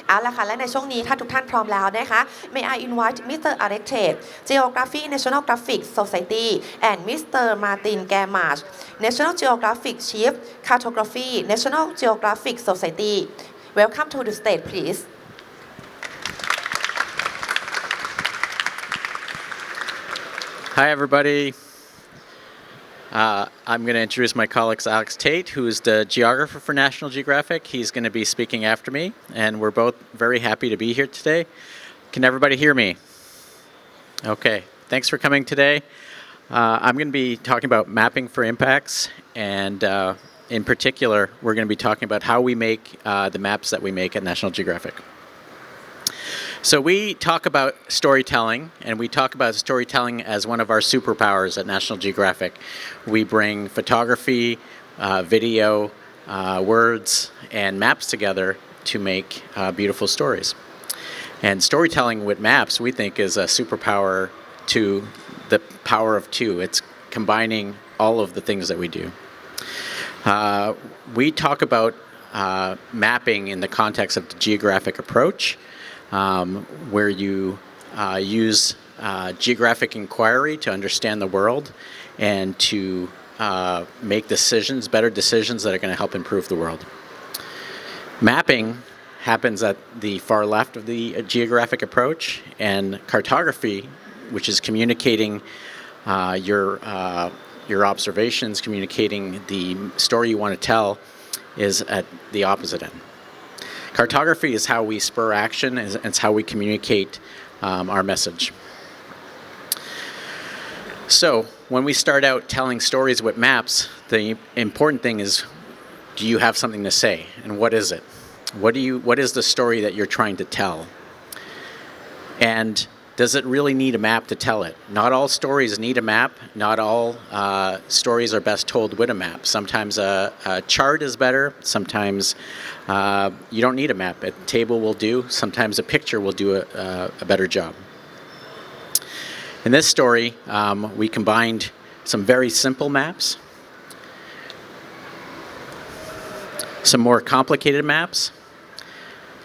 เอาละค่ะและในช่วงนี้ถ้าทุกท่านพร้อมแล้วนะคะ May I invite Mr. Alex Tait, Geography National Graphic Society and Mr. Martin Gamache, National Geographic Chief, Cartography National Geographic Society. Welcome to the stage, please. Hi, everybody. I'm going to introduce my colleague Alex Tait, who's the geographer for National Geographic. He's going to be speaking after me, and we're both very happy to be here today. Can everybody hear me? Okay, thanks for coming today. I'm going to be talking about mapping for impacts, and in particular, we're going to be talking about how we make the maps that we make at National Geographic. So we talk about storytelling, and we talk about storytelling as one of our superpowers at National Geographic. We bring photography, video, words, and maps together to make beautiful stories. And storytelling with maps, we think, is a superpower to the power of two. It's combining all of the things that we do. We talk about mapping in the context of the geographic approach, where you use geographic inquiry to understand the world and to make decisions, better decisions that are going to help improve the world. Mapping happens at the far left of the geographic approach, and cartography, which is communicating your observations, communicating the story you want to tell, is at the opposite end. Cartography is how we spur action, and it's how we communicate our message. So when we start out telling stories with maps, the important thing is, do you have something to say, and what is it? What is the story that you're trying to tell? And does it really need a map to tell it? Not all stories need a map. Not all stories are best told with a map. Sometimes a chart is better. Sometimes you don't need a map. A table will do. Sometimes a picture will do a better job. In this story, we combined some very simple maps, some more complicated maps,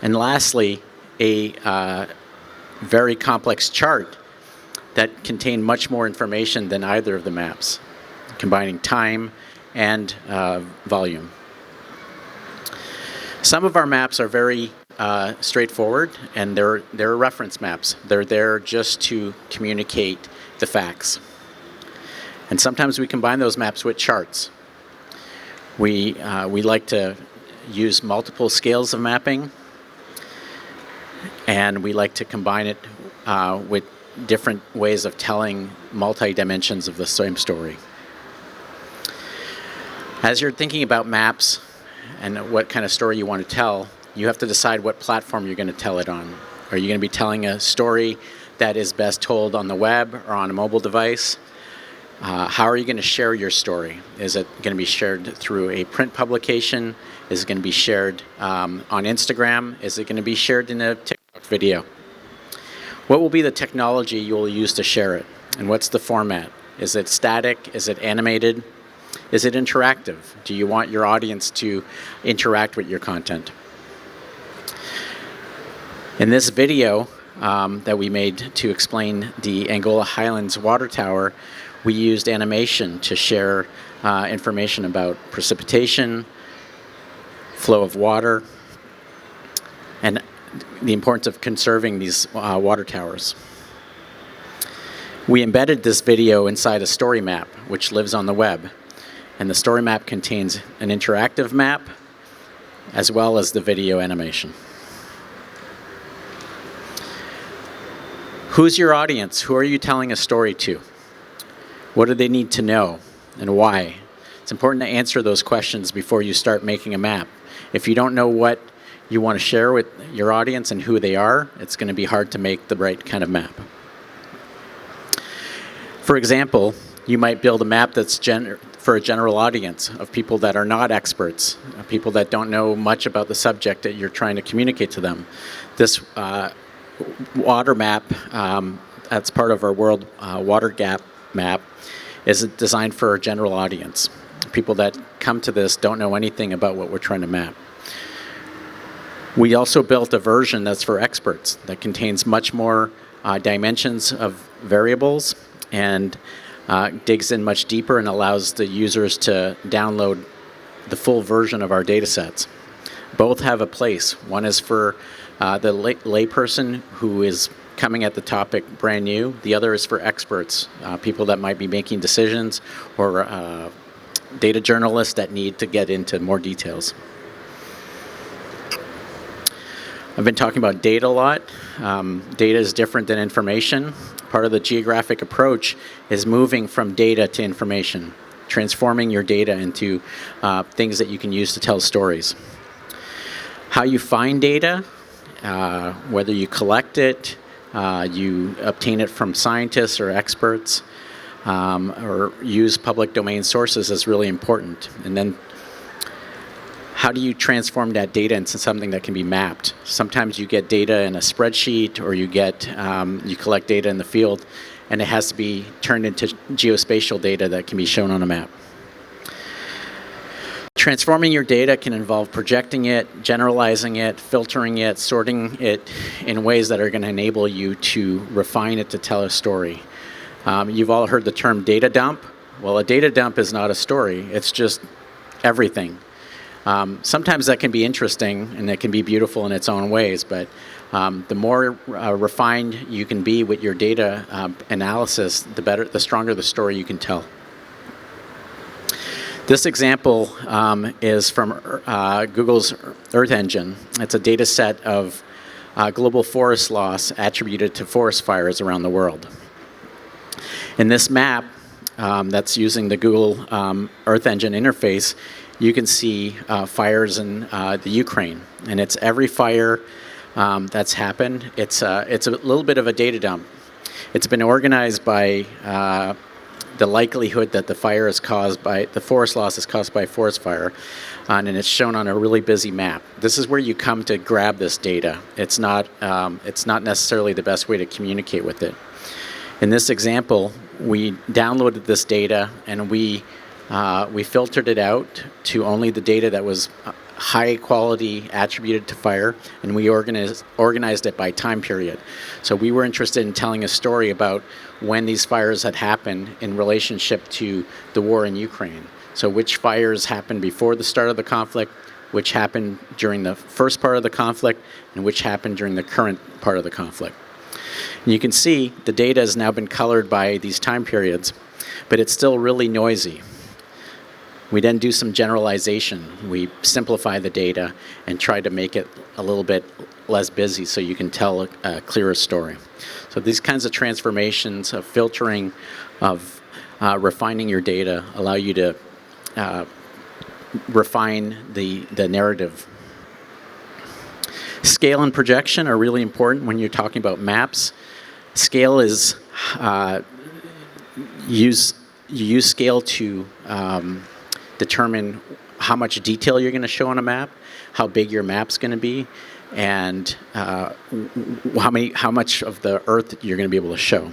and lastly, a very complex chart that contained much more information than either of the maps, combining time and volume. Some of our maps are very straightforward, and they're reference maps. They're there just to communicate the facts. And sometimes we combine those maps with charts. We like to use multiple scales of mapping, and we like to combine it with different ways of telling multi-dimensions of the same story. As you're thinking about maps and what kind of story you want to tell, you have to decide what platform you're going to tell it on. Are you going to be telling a story that is best told on the web or on a mobile device? How are you going to share your story? Is it going to be shared through a print publication? Is it going to be shared on Instagram? Is it going to be shared in a TikTok video? What will be the technology you will use to share it? And what's the format? Is it static? Is it animated? Is it interactive? Do you want your audience to interact with your content? In this video that we made to explain the Angola Highlands water tower, we used animation to share information about precipitation, flow of water, and the importance of conserving these water towers. We embedded this video inside a story map, which lives on the web. And the story map contains an interactive map, as well as the video animation. Who's your audience? Who are you telling a story to? What do they need to know, and why? It's important to answer those questions before you start making a map. If you don't know what you want to share with your audience and who they are, it's going to be hard to make the right kind of map. For example, you might build a map that's for a general audience of people that are not experts, people that don't know much about the subject that you're trying to communicate to them. This water map, that's part of our World Water Gap map, is designed for a general audience. People that come to this don't know anything about what we're trying to map. We also built a version that's for experts that contains much more dimensions of variables and digs in much deeper and allows the users to download the full version of our data sets. Both have a place. One is for the layperson who is coming at the topic brand new. The other is for experts, people that might be making decisions, or data journalists that need to get into more details. I've been talking about data a lot. Data is different than information. Part of the geographic approach is moving from data to information, transforming your data into things that you can use to tell stories. How you find data, whether you collect it, you obtain it from scientists or experts, or use public domain sources is really important. And then how do you transform that data into something that can be mapped? Sometimes you get data in a spreadsheet, or you collect data in the field, and it has to be turned into geospatial data that can be shown on a map. Transforming your data can involve projecting it, generalizing it, filtering it, sorting it in ways that are going to enable you to refine it to tell a story. You've all heard the term data dump. Well, a data dump is not a story. It's just everything. Sometimes that can be interesting and it can be beautiful in its own ways, but the more refined you can be with your data analysis, the stronger the story you can tell. This example is from Google's Earth Engine. It's a data set of global forest loss attributed to forest fires around the world. In this map that's using the Google Earth Engine interface, you can see fires in the Ukraine, and it's every fire that's happened. It's a little bit of a data dump. It's been organized by the likelihood that the forest loss is caused by forest fire, and it's shown on a really busy map. This is where you come to grab this data. It's not necessarily the best way to communicate with it. In this example, we downloaded this data and we filtered it out to only the data that was high quality attributed to fire, and we organized it by time period. So we were interested in telling a story about when these fires had happened in relationship to the war in Ukraine. So which fires happened before the start of the conflict, which happened during the first part of the conflict, and which happened during the current part of the conflict. And you can see the data has now been colored by these time periods, but it's still really noisy. We then do some generalization. We simplify the data and try to make it a little bit less busy so you can tell a clearer story. So these kinds of transformations of filtering, of refining your data, allow you to refine the narrative. Scale and projection are really important when you're talking about maps. Scale is, you use scale to determine how much detail you're going to show on a map, how big your map's going to be, and how much of the Earth you're going to be able to show.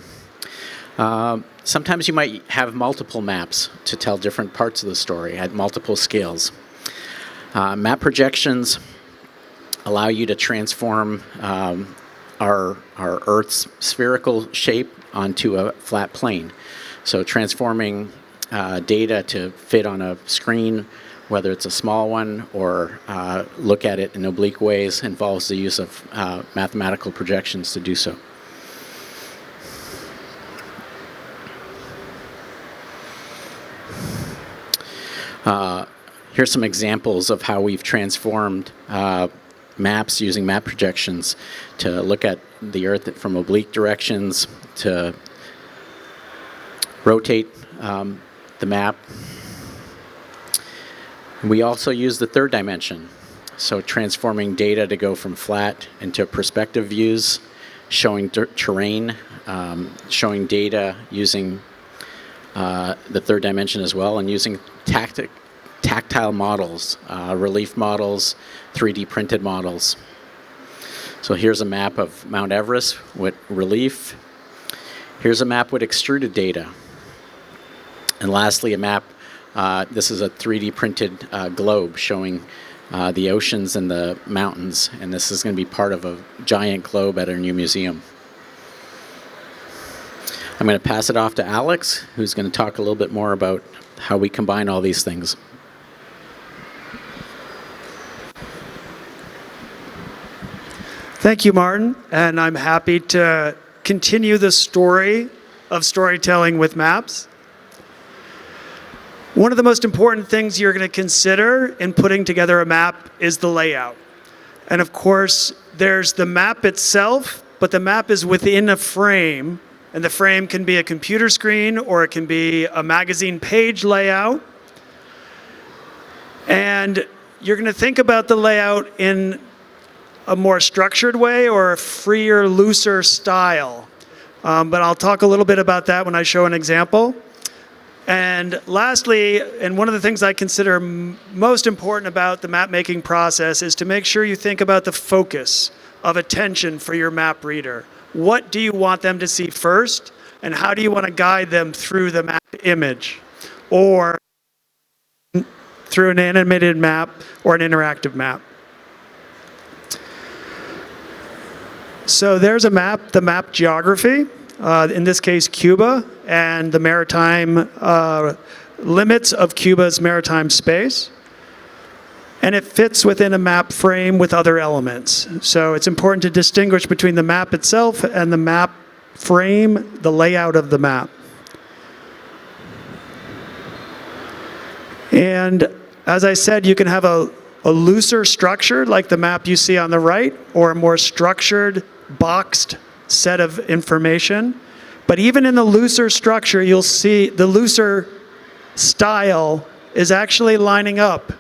Sometimes you might have multiple maps to tell different parts of the story at multiple scales. Map projections allow you to transform our Earth's spherical shape onto a flat plane. So transforming data to fit on a screen, whether it's a small one or look at it in oblique ways, involves the use of mathematical projections to do so. Here's some examples of how we've transformed maps using map projections to look at the Earth from oblique directions, to rotate the map. We also use the third dimension, so transforming data to go from flat into perspective views, showing terrain, showing data using the third dimension as well, and using tactile models, relief models, 3D printed models. So here's a map of Mount Everest with relief. Here's a map with extruded data. And lastly, a map This is a 3D printed globe showing the oceans and the mountains, and this is going to be part of a giant globe at our new museum. I'm going to pass it off to Alex, who's going to talk a little bit more about how we combine all these things. Thank you, Martin, and I'm happy to continue the story of storytelling with maps. One of the most important things you're going to consider in putting together a map is the layout. And of course, there's the map itself, but the map is within a frame, and the frame can be a computer screen or it can be a magazine page layout. And you're going to think about the layout in a more structured way or a freer, looser style. But I'll talk a little bit about that when I show an example. And lastly, and one of the things I consider most important about the map making process is to make sure you think about the focus of attention for your map reader. What do you want them to see first, and how do you want to guide them through the map image or through an animated map or an interactive map? So there's a map, the map Geography, in this case Cuba, and the maritime limits of Cuba's maritime space. And it fits within a map frame with other elements. So it's important to distinguish between the map itself and the map frame, the layout of the map. And as I said, you can have a looser structure like the map you see on the right, or a more structured, boxed set of information. But even in the looser structure, you'll see the looser style is actually lining up.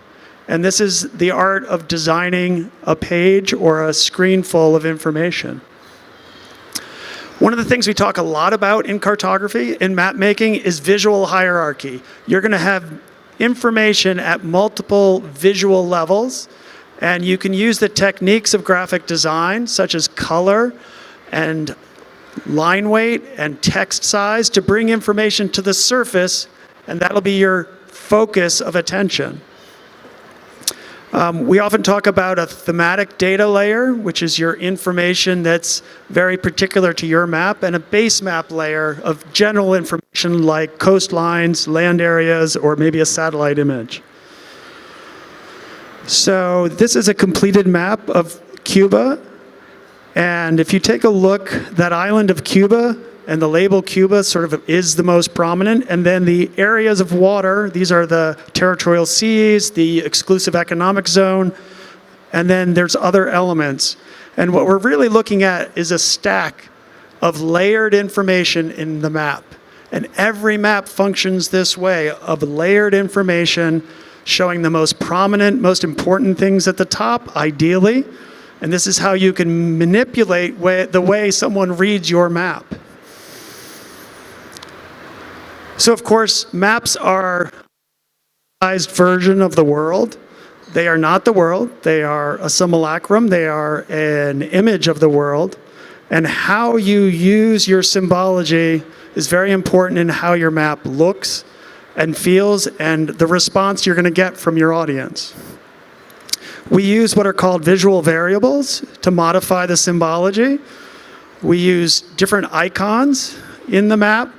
And this is the art of designing a page or a screen full of information. One of the things we talk a lot about in cartography, in map making, is visual hierarchy. You're going to have information at multiple visual levels, and you can use the techniques of graphic design, such as color and line weight and text size, to bring information to the surface, and that'll be your focus of attention. We often talk about a thematic data layer, which is your information that's very particular to your map, and a base map layer of general information like coastlines, land areas, or maybe a satellite image. So this is a completed map of Cuba. And if you take a look, that island of Cuba and the label Cuba sort of is the most prominent. And then the areas of water, these are the territorial seas, the exclusive economic zone, and then there's other elements. And what we're really looking at is a stack of layered information in the map. And every map functions this way, of layered information showing the most prominent, most important things at the top, ideally. And this is how you can manipulate the way someone reads your map. So of course, maps are a sized version of the world. They are not the world. They are a simulacrum. They are an image of the world. And how you use your symbology is very important in how your map looks and feels, and the response you're going to get from your audience. We use what are called visual variables to modify the symbology. We use different icons in the map.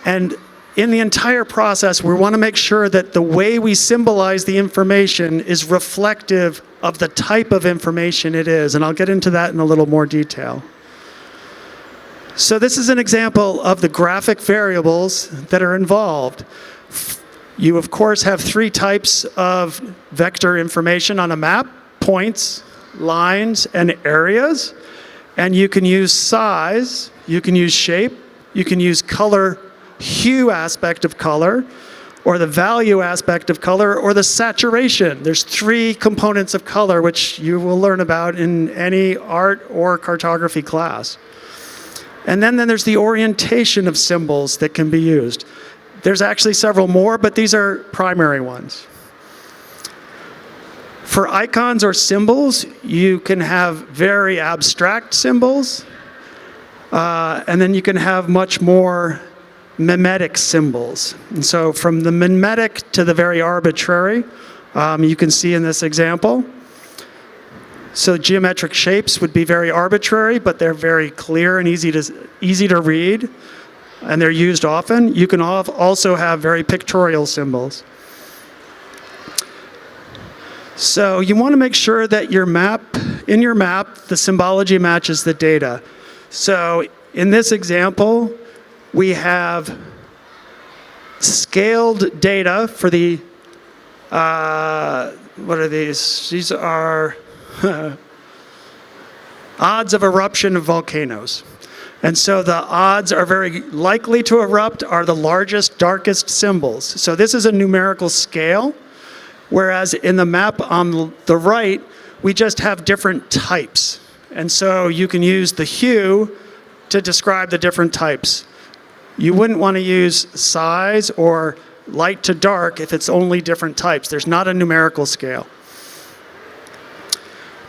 And in the entire process, we want to make sure that the way we symbolize the information is reflective of the type of information it is. And I'll get into that in a little more detail. So this is an example of the graphic variables that are involved. You, of course, have three types of vector information on a map: points, lines, and areas. And you can use size, you can use shape, you can use color, hue aspect of color, or the value aspect of color, or the saturation. There's three components of color which you will learn about in any art or cartography class. And then there's the orientation of symbols that can be used. There's actually several more, but these are primary ones. For icons or symbols, you can have very abstract symbols, and then you can have much more mimetic symbols. And so from the mimetic to the very arbitrary, you can see in this example. So geometric shapes would be very arbitrary, but they're very clear and easy to read, and they're used often. You can also have very pictorial symbols. So you want to make sure that in your map, the symbology matches the data. So in this example, we have scaled data for the, what are these? These are odds of eruption of volcanoes. And so the odds are very likely to erupt are the largest, darkest symbols. So this is a numerical scale, whereas in the map on the right, we just have different types. And so you can use the hue to describe the different types. You wouldn't want to use size or light to dark if it's only different types. There's not a numerical scale.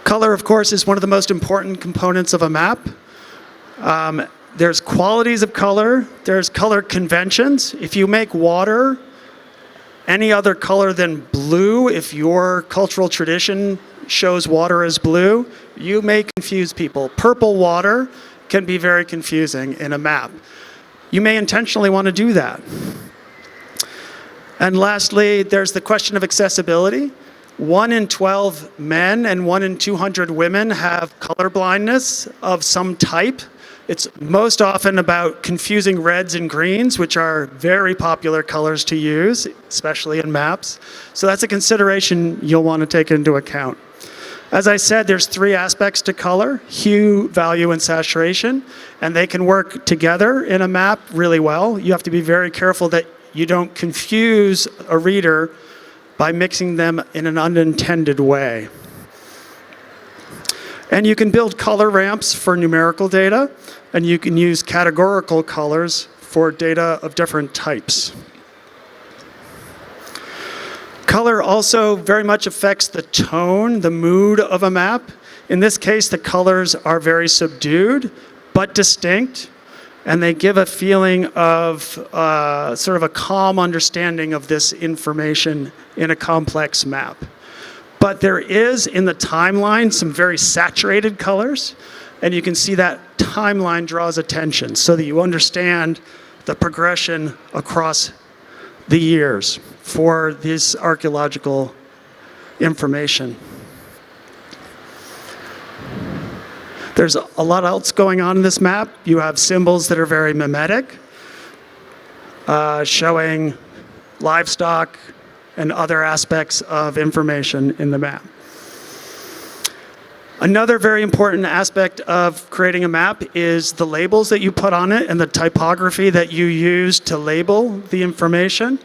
Color, of course, is one of the most important components of a map. There's qualities of color. There's color conventions. If you make water any other color than blue, if your cultural tradition shows water as blue, you may confuse people. Purple water can be very confusing in a map. You may intentionally want to do that. And lastly, there's the question of accessibility. 1 in 12 men and 1 in 200 women have color blindness of some type. It's most often about confusing reds and greens, which are very popular colors to use, especially in maps. So that's a consideration you'll want to take into account. As I said, there's 3 aspects to color: hue, value, and saturation, and they can work together in a map really well. You have to be very careful that you don't confuse a reader by mixing them in an unintended way. And you can build color ramps for numerical data, and you can use categorical colors for data of different types. Color also very much affects the tone, the mood of a map. In this case, the colors are very subdued, but distinct, and they give a feeling of sort of a calm understanding of this information in a complex map. But there is, in the timeline, some very saturated colors, and you can see that timeline draws attention so that you understand the progression across the years for this archaeological information. There's a lot else going on in this map. You have symbols that are very mimetic, showing livestock and other aspects of information in the map. Another very important aspect of creating a map is the labels that you put on it and the typography that you use to label the information.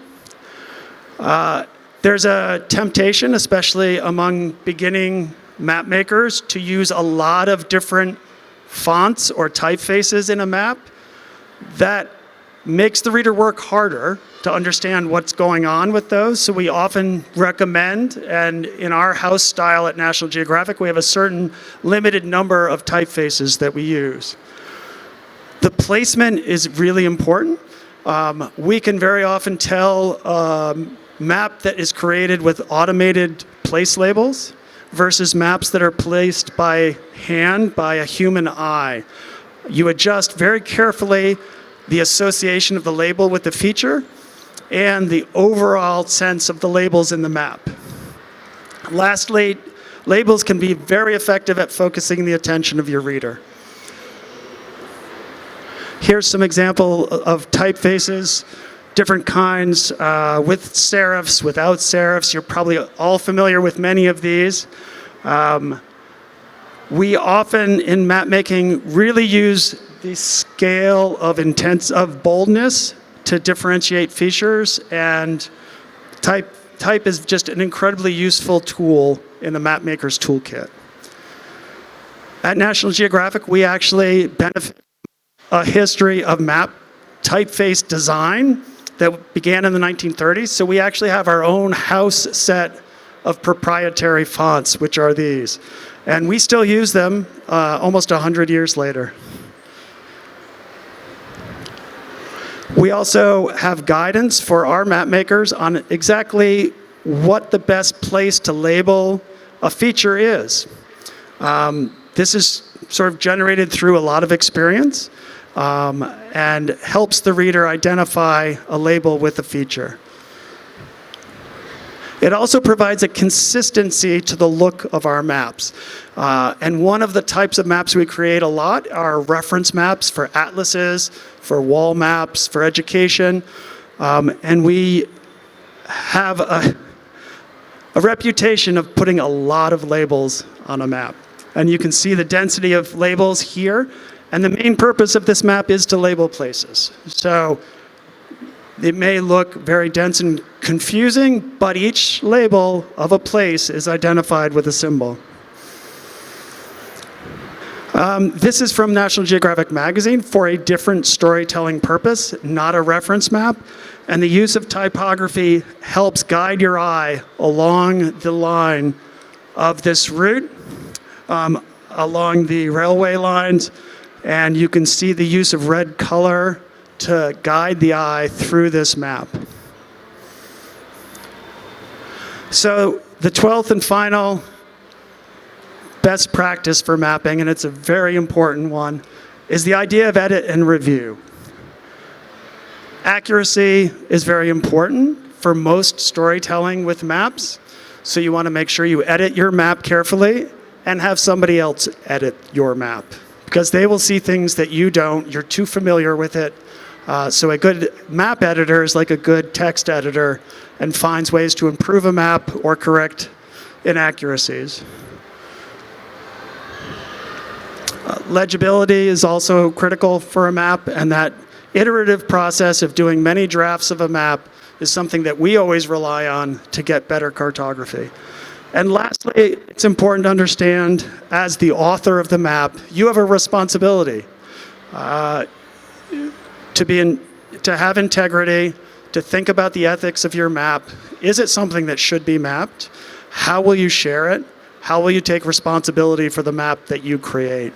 There's a temptation, especially among beginning map makers, to use a lot of different fonts or typefaces in a map. That makes the reader work harder to understand what's going on with those. So we often recommend, and in our house style at National Geographic, we have a certain limited number of typefaces that we use. The placement is really important. We can very often tell a map that is created with automated place labels versus maps that are placed by hand by a human eye. You adjust very carefully the association of the label with the feature and the overall sense of the labels in the map. Lastly, labels can be very effective at focusing the attention of your reader. Here's some example of typefaces, different kinds, with serifs, without serifs. You're probably all familiar with many of these. We often, in map making, really use the scale of boldness to differentiate features, and type is just an incredibly useful tool in the map maker's toolkit. At National Geographic, we actually benefit from a history of map typeface design that began in the 1930s. So we actually have our own house set of proprietary fonts, which are these. And we still use them almost 100 years later. We also have guidance for our map makers on exactly what the best place to label a feature is. This is sort of generated through a lot of experience and helps the reader identify a label with a feature. It also provides a consistency to the look of our maps. And one of the types of maps we create a lot are reference maps for atlases, for wall maps, for education. And we have a reputation of putting a lot of labels on a map. And you can see the density of labels here. And the main purpose of this map is to label places. So it may look very dense and confusing, but each label of a place is identified with a symbol. This is from National Geographic magazine for a different storytelling purpose, not a reference map. And the use of typography helps guide your eye along the line of this route, along the railway lines. And you can see the use of red color to guide the eye through this map. So the 12th and final best practice for mapping, and it's a very important one, is the idea of edit and review. Accuracy is very important for most storytelling with maps, so you want to make sure you edit your map carefully and have somebody else edit your map, because they will see things that you don't. You're too familiar with it. So a good map editor is like a good text editor and finds ways to improve a map or correct inaccuracies. Legibility is also critical for a map, and that iterative process of doing many drafts of a map is something that we always rely on to get better cartography. And lastly, it's important to understand, as the author of the map, you have a responsibility to have integrity, to think about the ethics of your map. Is it something that should be mapped? How will you share it? How will you take responsibility for the map that you create?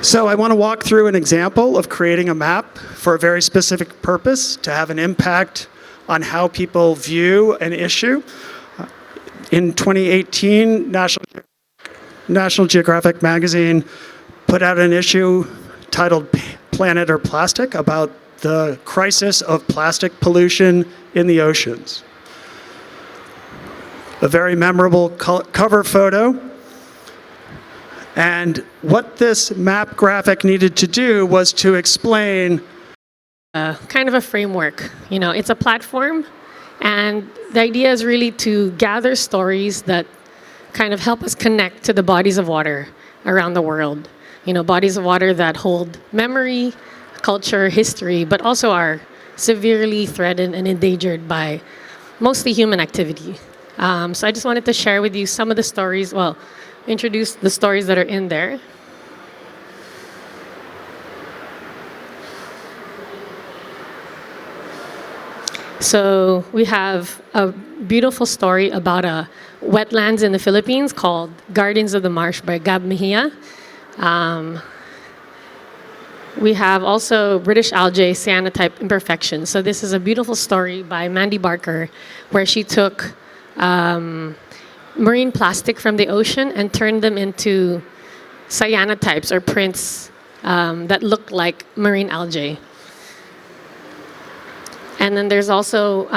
So I want to walk through an example of creating a map for a very specific purpose to have an impact on how people view an issue. In 2018, National Geographic magazine put out an issue titled Planet or Plastic about the crisis of plastic pollution in the oceans. A very memorable cover photo. And what this map graphic needed to do was to explain kind of a framework. You know, it's a platform, and the idea is really to gather stories that kind of help us connect to the bodies of water around the world. You know, bodies of water that hold memory, culture, history, but also are severely threatened and endangered by mostly human activity. So I just wanted to share with you some of the stories, well, introduce the stories that are in there. So we have a beautiful story about a wetlands in the Philippines called Gardens of the Marsh by Gamache. We have also British algae cyanotype imperfection. So this is a beautiful story by Mandy Barker, where she took marine plastic from the ocean and turned them into cyanotypes or prints that look like marine algae. And then there's also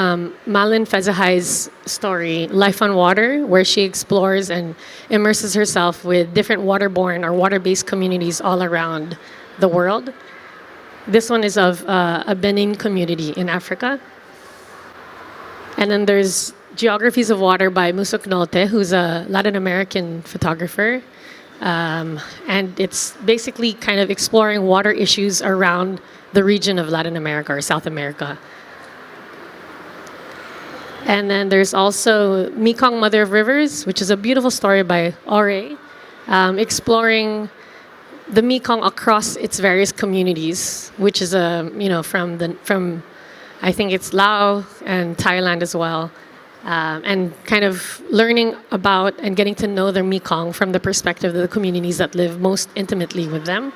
Malin Fezahai's story, Life on Water, where she explores and immerses herself with different waterborne or water-based communities all around the world. This one is of a Benin community in Africa. And then there's Geographies of Water by Musok Nolte, who's a Latin American photographer. And it's basically kind of exploring water issues around the region of Latin America or South America. And then there's also Mekong, Mother of Rivers, which is a beautiful story by Ore, exploring the Mekong across its various communities, which is from I think it's Laos and Thailand as well, and kind of learning about and getting to know the Mekong from the perspective of the communities that live most intimately with them.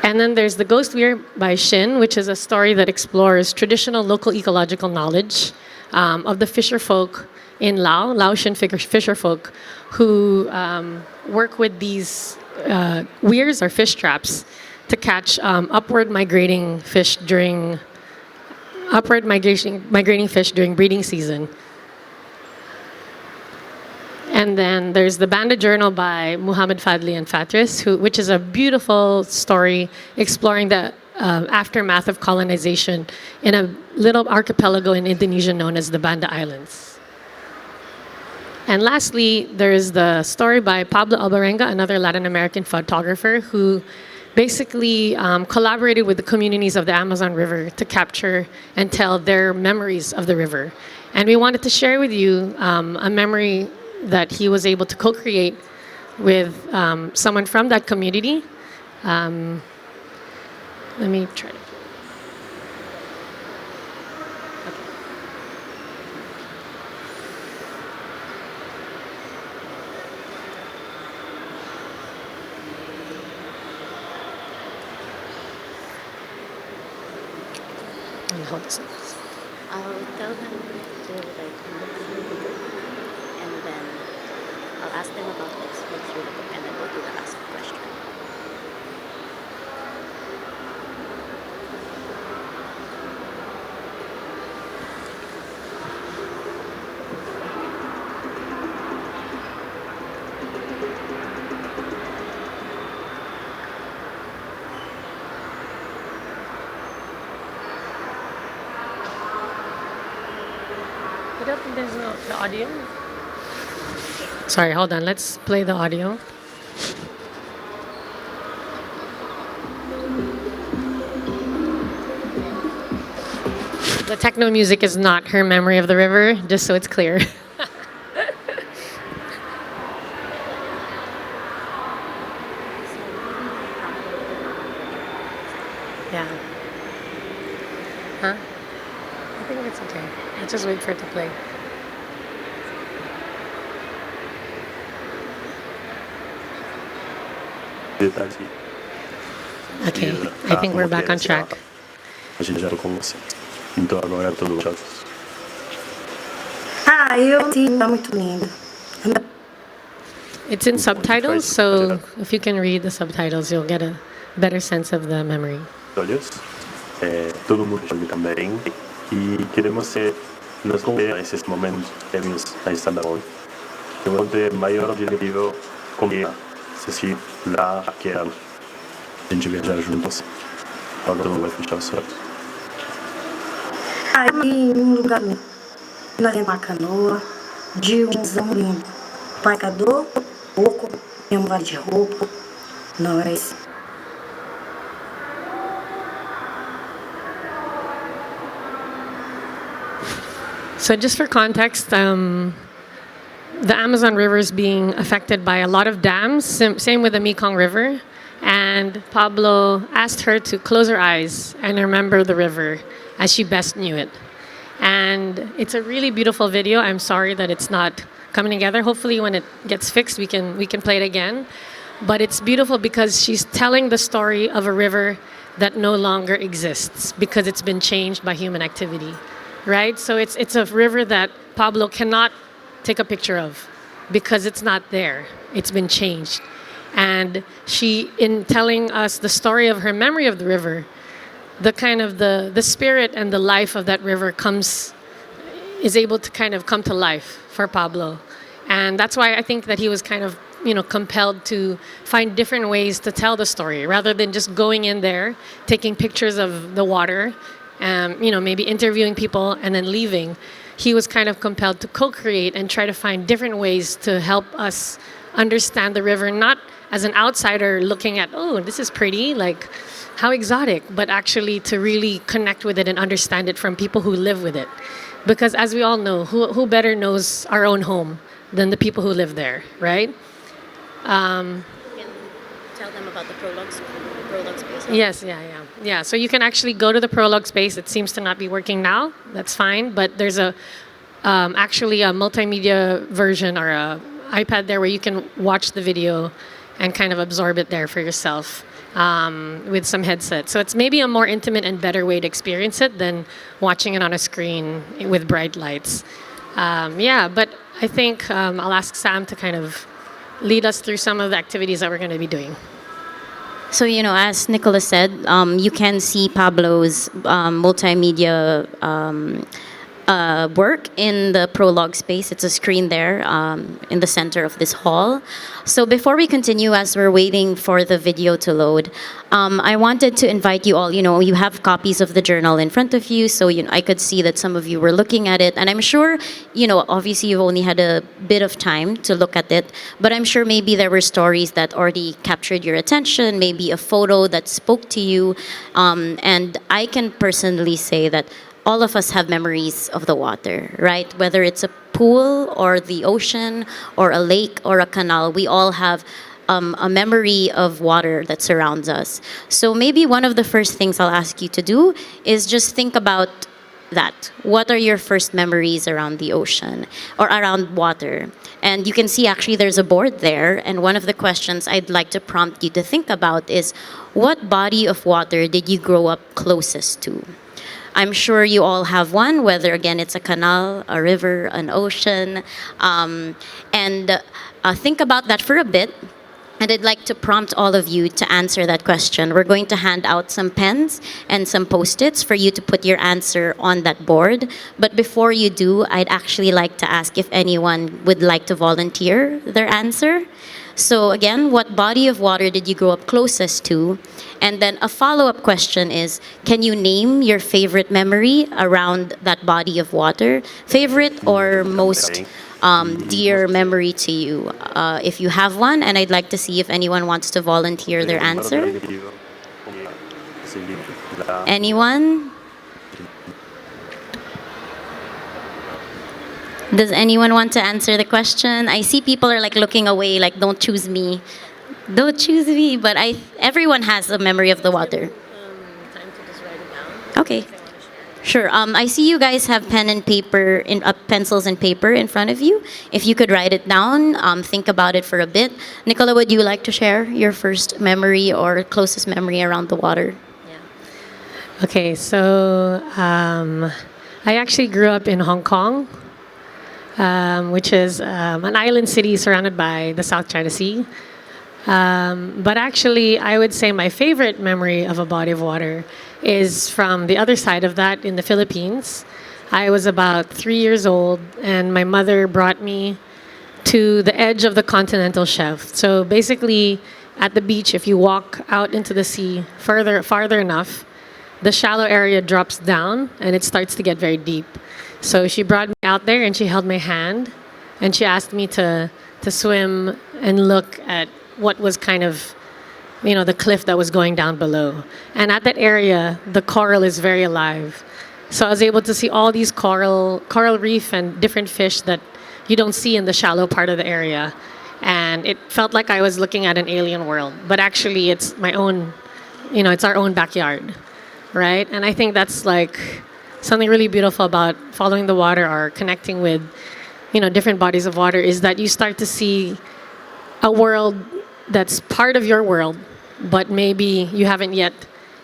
And then there's The Ghost Weir by Shin, which is a story that explores traditional local ecological knowledge of the fisher folk in Laotian fisher folk who work with these weirs or fish traps to catch upward migrating fish during breeding season. And then there's the Banda Journal by Muhammad Fadli and Fatris, which is a beautiful story exploring the aftermath of colonization in a little archipelago in Indonesia known as the Banda Islands. And lastly, there's the story by Pablo Alvarenga, another Latin American photographer who basically collaborated with the communities of the Amazon River to capture and tell their memories of the river. And we wanted to share with you a memory that he was able to co-create with someone from that community. Let me try. Hold this up. I'll tell them to like look through the book, and then I'll ask them about this, look through the book, and then we'll do the last question. I don't think there's the audio. Sorry, hold on. Let's play the audio. The techno music is not her memory of the river, just so it's clear. Yeah. Huh? I think it's okay. Let's just wait for it to play. Okay, I think we're back on track. Muito lindo. It's in subtitles, so if you can read the subtitles, you'll get a better sense of the memory. Olhos, todo mundo sabe também, e queremos nos ver esses momentos prévios a esta labor. O maior objetivo como se lá que a gente viajar juntos. Agora todo vai fechar os olhos. Aí, um lugar lindo. Nós temos uma canoa, de lindo. Parcador, pouco, tem um vale de roupa, nós. So just for context, the Amazon River is being affected by a lot of dams, same with the Mekong River. And Pablo asked her to close her eyes and remember the river as she best knew it. And it's a really beautiful video. I'm sorry that it's not coming together. Hopefully when it gets fixed, we can play it again. But it's beautiful because she's telling the story of a river that no longer exists because it's been changed by human activity. Right? So it's a river that Pablo cannot take a picture of because it's not there. It's been changed. And she, in telling us the story of her memory of the river, the kind of the spirit and the life of that river is able to kind of come to life for Pablo. And that's why I think that he was kind of, compelled to find different ways to tell the story rather than just going in there, taking pictures of the water, maybe interviewing people and then leaving. He was kind of compelled to co-create and try to find different ways to help us understand the river, not as an outsider looking at, oh, this is pretty, like how exotic, but actually to really connect with it and understand it from people who live with it. Because as we all know, who better knows our own home than the people who live there, right? You can tell them about the prologue space. Yes, yeah. So you can actually go to the prologue space. It seems to not be working now. That's fine. But there's actually a multimedia version or a iPad there where you can watch the video and kind of absorb it there for yourself. with some headset. So it's maybe a more intimate and better way to experience it than watching it on a screen with bright lights. Yeah, but I think I'll ask Sam to kind of lead us through some of the activities that we're going to be doing. So, as Nicholas said, you can see Pablo's multimedia work in the prologue space. It's a screen there in the center of this hall. So before we continue, as we're waiting for the video to load, I wanted to invite you all, you have copies of the journal in front of you, so I could see that some of you were looking at it. And I'm sure, obviously you've only had a bit of time to look at it, but I'm sure maybe there were stories that already captured your attention, maybe a photo that spoke to you. And I can personally say that all of us have memories of the water, right? Whether it's a pool or the ocean or a lake or a canal, we all have a memory of water that surrounds us. So maybe one of the first things I'll ask you to do is just think about that. What are your first memories around the ocean or around water? And you can see actually there's a board there, and one of the questions I'd like to prompt you to think about is, what body of water did you grow up closest to? I'm sure you all have one, whether, again, it's a canal, a river, an ocean. And think about that for a bit. And I'd like to prompt all of you to answer that question. We're going to hand out some pens and some Post-its for you to put your answer on that board. But before you do, I'd actually like to ask if anyone would like to volunteer their answer. So again, what body of water did you grow up closest to? And then a follow-up question is, can you name your favorite memory around that body of water? Favorite or most dear memory to you? If you have one, and I'd like to see if anyone wants to volunteer their answer. Anyone? Does anyone want to answer the question? I see people are like looking away, like, don't choose me. Don't choose me, but everyone has a memory of the water. Time to just write it down. Okay. Sure. I see you guys have pen and paper, pencils and paper in front of you. If you could write it down, think about it for a bit. Nicola, would you like to share your first memory or closest memory around the water? Yeah. Okay, so I actually grew up in Hong Kong, which is an island city surrounded by the South China Sea. But actually, I would say my favorite memory of a body of water is from the other side of that in the Philippines. I was about 3 years old, and my mother brought me to the edge of the continental shelf. So basically, at the beach, if you walk out into the sea farther enough, the shallow area drops down, and it starts to get very deep. So she brought me out there, and she held my hand, and she asked me to swim and look at what was kind of, the cliff that was going down below. And at that area, the coral is very alive. So I was able to see all these coral reef and different fish that you don't see in the shallow part of the area. And it felt like I was looking at an alien world. But actually, it's my own, it's our own backyard, right? And I think that's like something really beautiful about following the water or connecting with, different bodies of water, is that you start to see a world that's part of your world, but maybe you haven't yet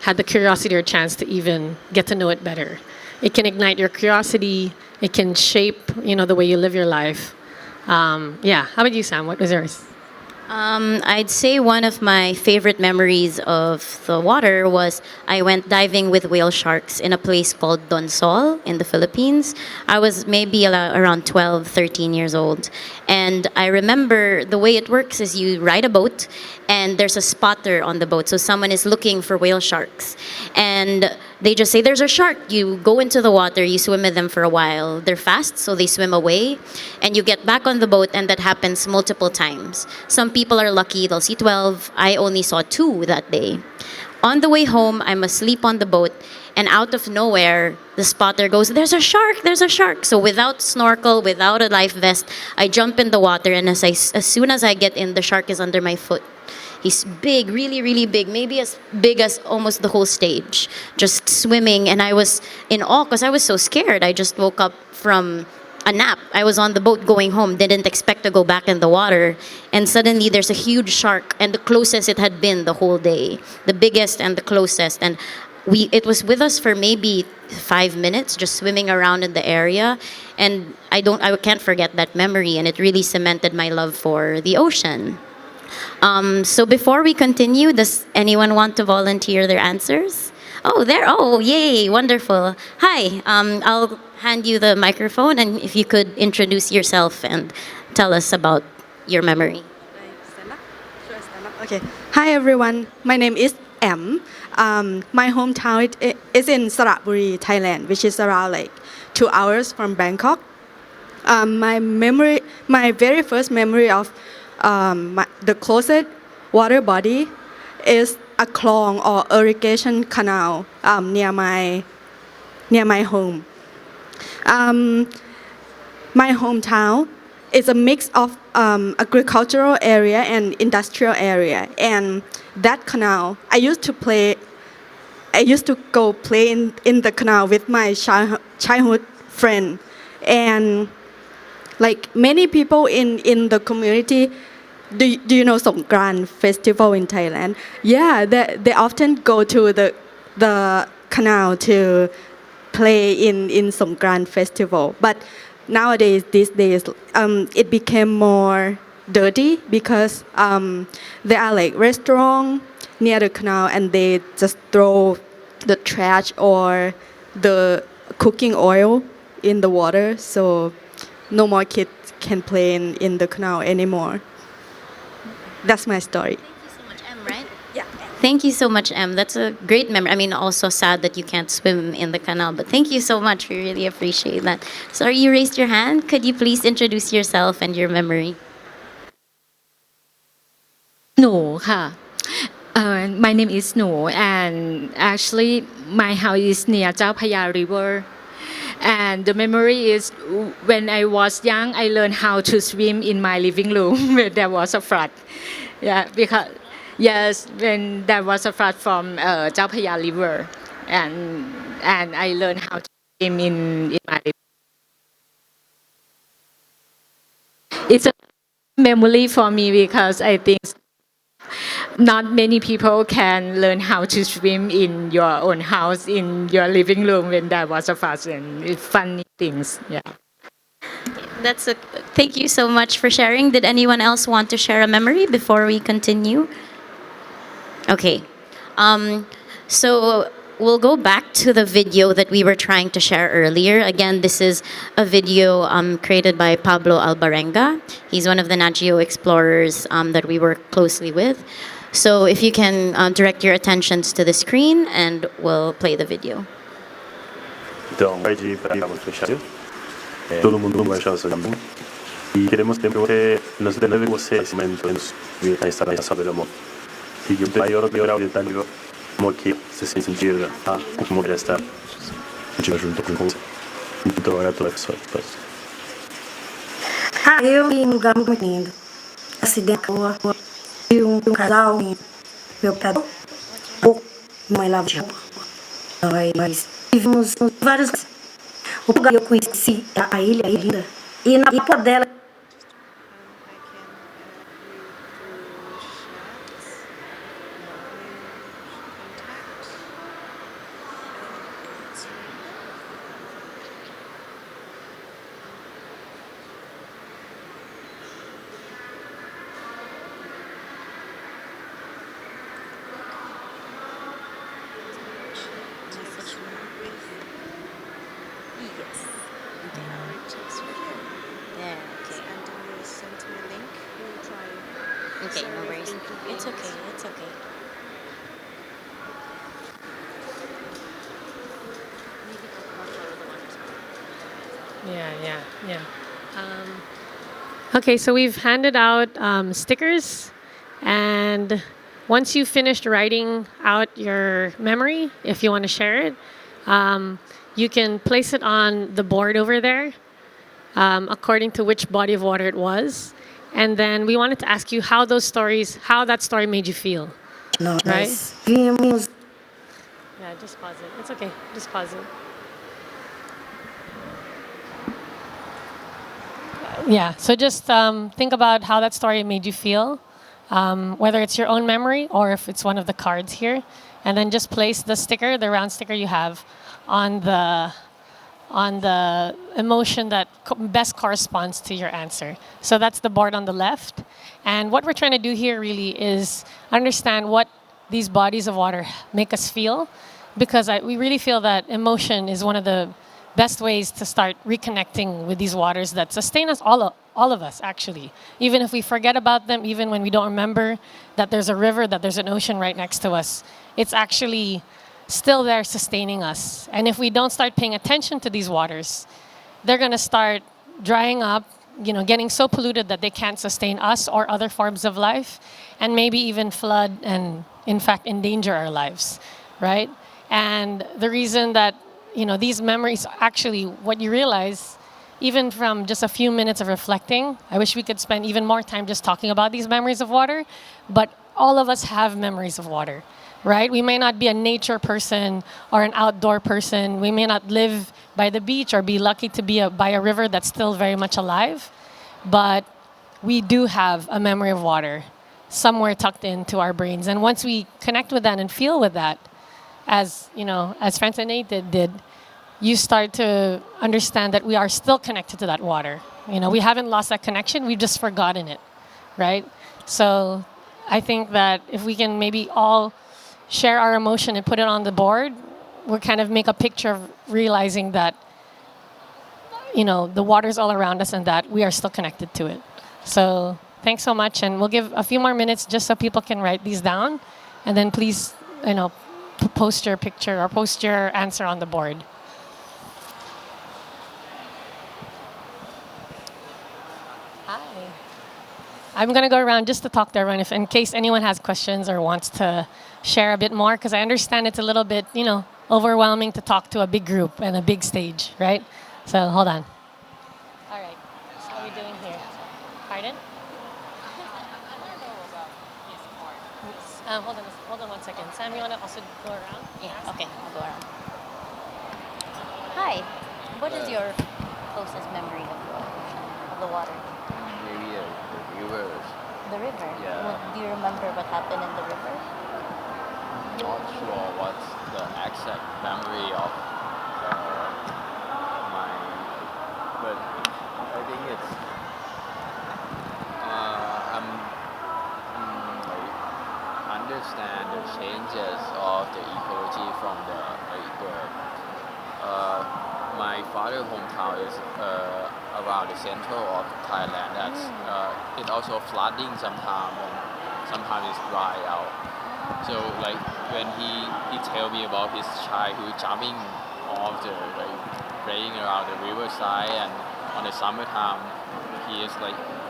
had the curiosity or chance to even get to know it better. It can ignite your curiosity. It can shape, the way you live your life. Yeah. How about you, Sam? What was yours? I'd say one of my favorite memories of the water was I went diving with whale sharks in a place called Donsol in the Philippines. I was maybe around 12, 13 years old. And I remember the way it works is you ride a boat and there's a spotter on the boat. So someone is looking for whale sharks. And they just say, there's a shark. You go into the water, you swim with them for a while. They're fast, so they swim away. And you get back on the boat, and that happens multiple times. Some people are lucky, they'll see 12. I only saw 2 that day. On the way home, I'm asleep on the boat, and out of nowhere, the spotter goes, there's a shark, there's a shark. So without snorkel, without a life vest, I jump in the water, and as soon as I get in, the shark is under my foot. He's big, really, really big, maybe as big as almost the whole stage, just swimming. And I was in awe because I was so scared. I just woke up from a nap. I was on the boat going home, didn't expect to go back in the water, and suddenly there's a huge shark, and the closest it had been the whole day, the biggest and the closest, and it was with us for maybe 5 minutes, just swimming around in the area, and I can't forget that memory, and it really cemented my love for the ocean. So before we continue, does anyone want to volunteer their answers? Oh, there. Oh, yay. Wonderful. Hi. I'll hand you the microphone, and if you could introduce yourself and tell us about your memory. Okay. Hi, everyone. My name is M. My hometown is in Saraburi, Thailand, which is around like 2 hours from Bangkok. My very first memory of the closest water body is a clong or irrigation canal near my home. My hometown is a mix of agricultural area and industrial area, and that canal I used to go play in the canal with my childhood friend, and like many people in the community. Do you know Songkran festival in Thailand? Yeah, they often go to the canal to play in Songkran festival. But nowadays, these days, it became more dirty because there are like restaurants near the canal, and they just throw the trash or the cooking oil in the water. So no more kids can play in the canal anymore. That's my story. Thank you so much, M, right? Yeah. Thank you so much, M. That's a great memory. I mean, also sad that you can't swim in the canal, but thank you so much. We really appreciate that. Sorry, you raised your hand. Could you please introduce yourself and your memory? หนูค่ะ My name is หนู and actually my house is near เจ้าพระยา River and the memory is when I was young I learned how to swim in my living room when there was a flood. Yeah, because yes, when there was a flood from เจ้าพระยา River and I learned how to swim in my living room. It's a memory for me because I think not many people can learn how to swim in your own house, in your living room when there was a flood and it's funny things. Yeah. Thank you so much for sharing. Did anyone else want to share a memory before we continue? Okay. So we'll go back to the video that we were trying to share earlier. Again, this is a video created by Pablo Albarenga. He's one of the Nat Geo explorers that we work closely with. So if you can direct your attentions to the screen and we'll play the video. Então, vai de parágrafo fechado. Todo mundo vai achar isso também. E queremos desenvolver nos conhecimentos a instalação do amor. E que o maior grau de detalhe como que se sentir como estar junto com você. Então, agora tu é só. Eu vi um lugar muito lindo. Acidente boa. Vi um casal, meu pedal, uma lava de roupa. Nós vimos vários. O lugar eu conheci a ilha linda. E na porta dela. Okay, no worries. It's okay, it's okay. Yeah. Okay, so we've handed out stickers, and once you've finished writing out your memory, if you want to share it, you can place it on the board over there, according to which body of water it was. And then we wanted to ask you how that story made you feel. Nós Right? vimos. Yeah, just pause it. It's okay. Just pause it. Yeah, so just think about how that story made you feel, whether it's your own memory or if it's one of the cards here, and then just place the sticker, the round sticker you have, on the emotion that best corresponds to your answer. So that's the board on the left. And what we're trying to do here really is understand what these bodies of water make us feel, because we really feel that emotion is one of the best ways to start reconnecting with these waters that sustain us, all of us actually. Even if we forget about them, even when we don't remember that there's a river, that there's an ocean right next to us, it's actually still there sustaining us. And if we don't start paying attention to these waters, they're going to start drying up, getting so polluted that they can't sustain us or other forms of life, and maybe even flood and, in fact, endanger our lives, right? And the reason that, these memories, actually, what you realize, even from just a few minutes of reflecting, I wish we could spend even more time just talking about these memories of water, but all of us have memories of water. Right? We may not be a nature person or an outdoor person. We may not live by the beach or be lucky to be by a river that's still very much alive, but we do have a memory of water somewhere tucked into our brains. And once we connect with that and feel with that, as Francis and Tait did, you start to understand that we are still connected to that water. We haven't lost that connection. We've just forgotten it, right? So I think that if we can maybe all share our emotion and put it on the board, we'll kind of make a picture of realizing that, the water's all around us and that we are still connected to it. So thanks so much. And we'll give a few more minutes just so people can write these down. And then please, post your picture or post your answer on the board. Hi. I'm going to go around just to talk to everyone if in case anyone has questions or wants to share a bit more, because I understand it's a little bit, overwhelming to talk to a big group and a big stage, right? So hold on. All right. So how are we doing here? Pardon? Hold on 1 second. Sam, you want to also go around? Yeah, okay, I'll go around. Hi, what is your closest memory of the water? Maybe the rivers. The river? Yeah. Well, do you remember what happened in the river? Not sure what's the exact memory of but I think it's understand the changes of the ecology from my father's hometown is around the central of Thailand. That's it also flooding sometimes and sometimes it's dry out. So when he tell me about his childhood jumping off playing around the riverside, and on the summertime he is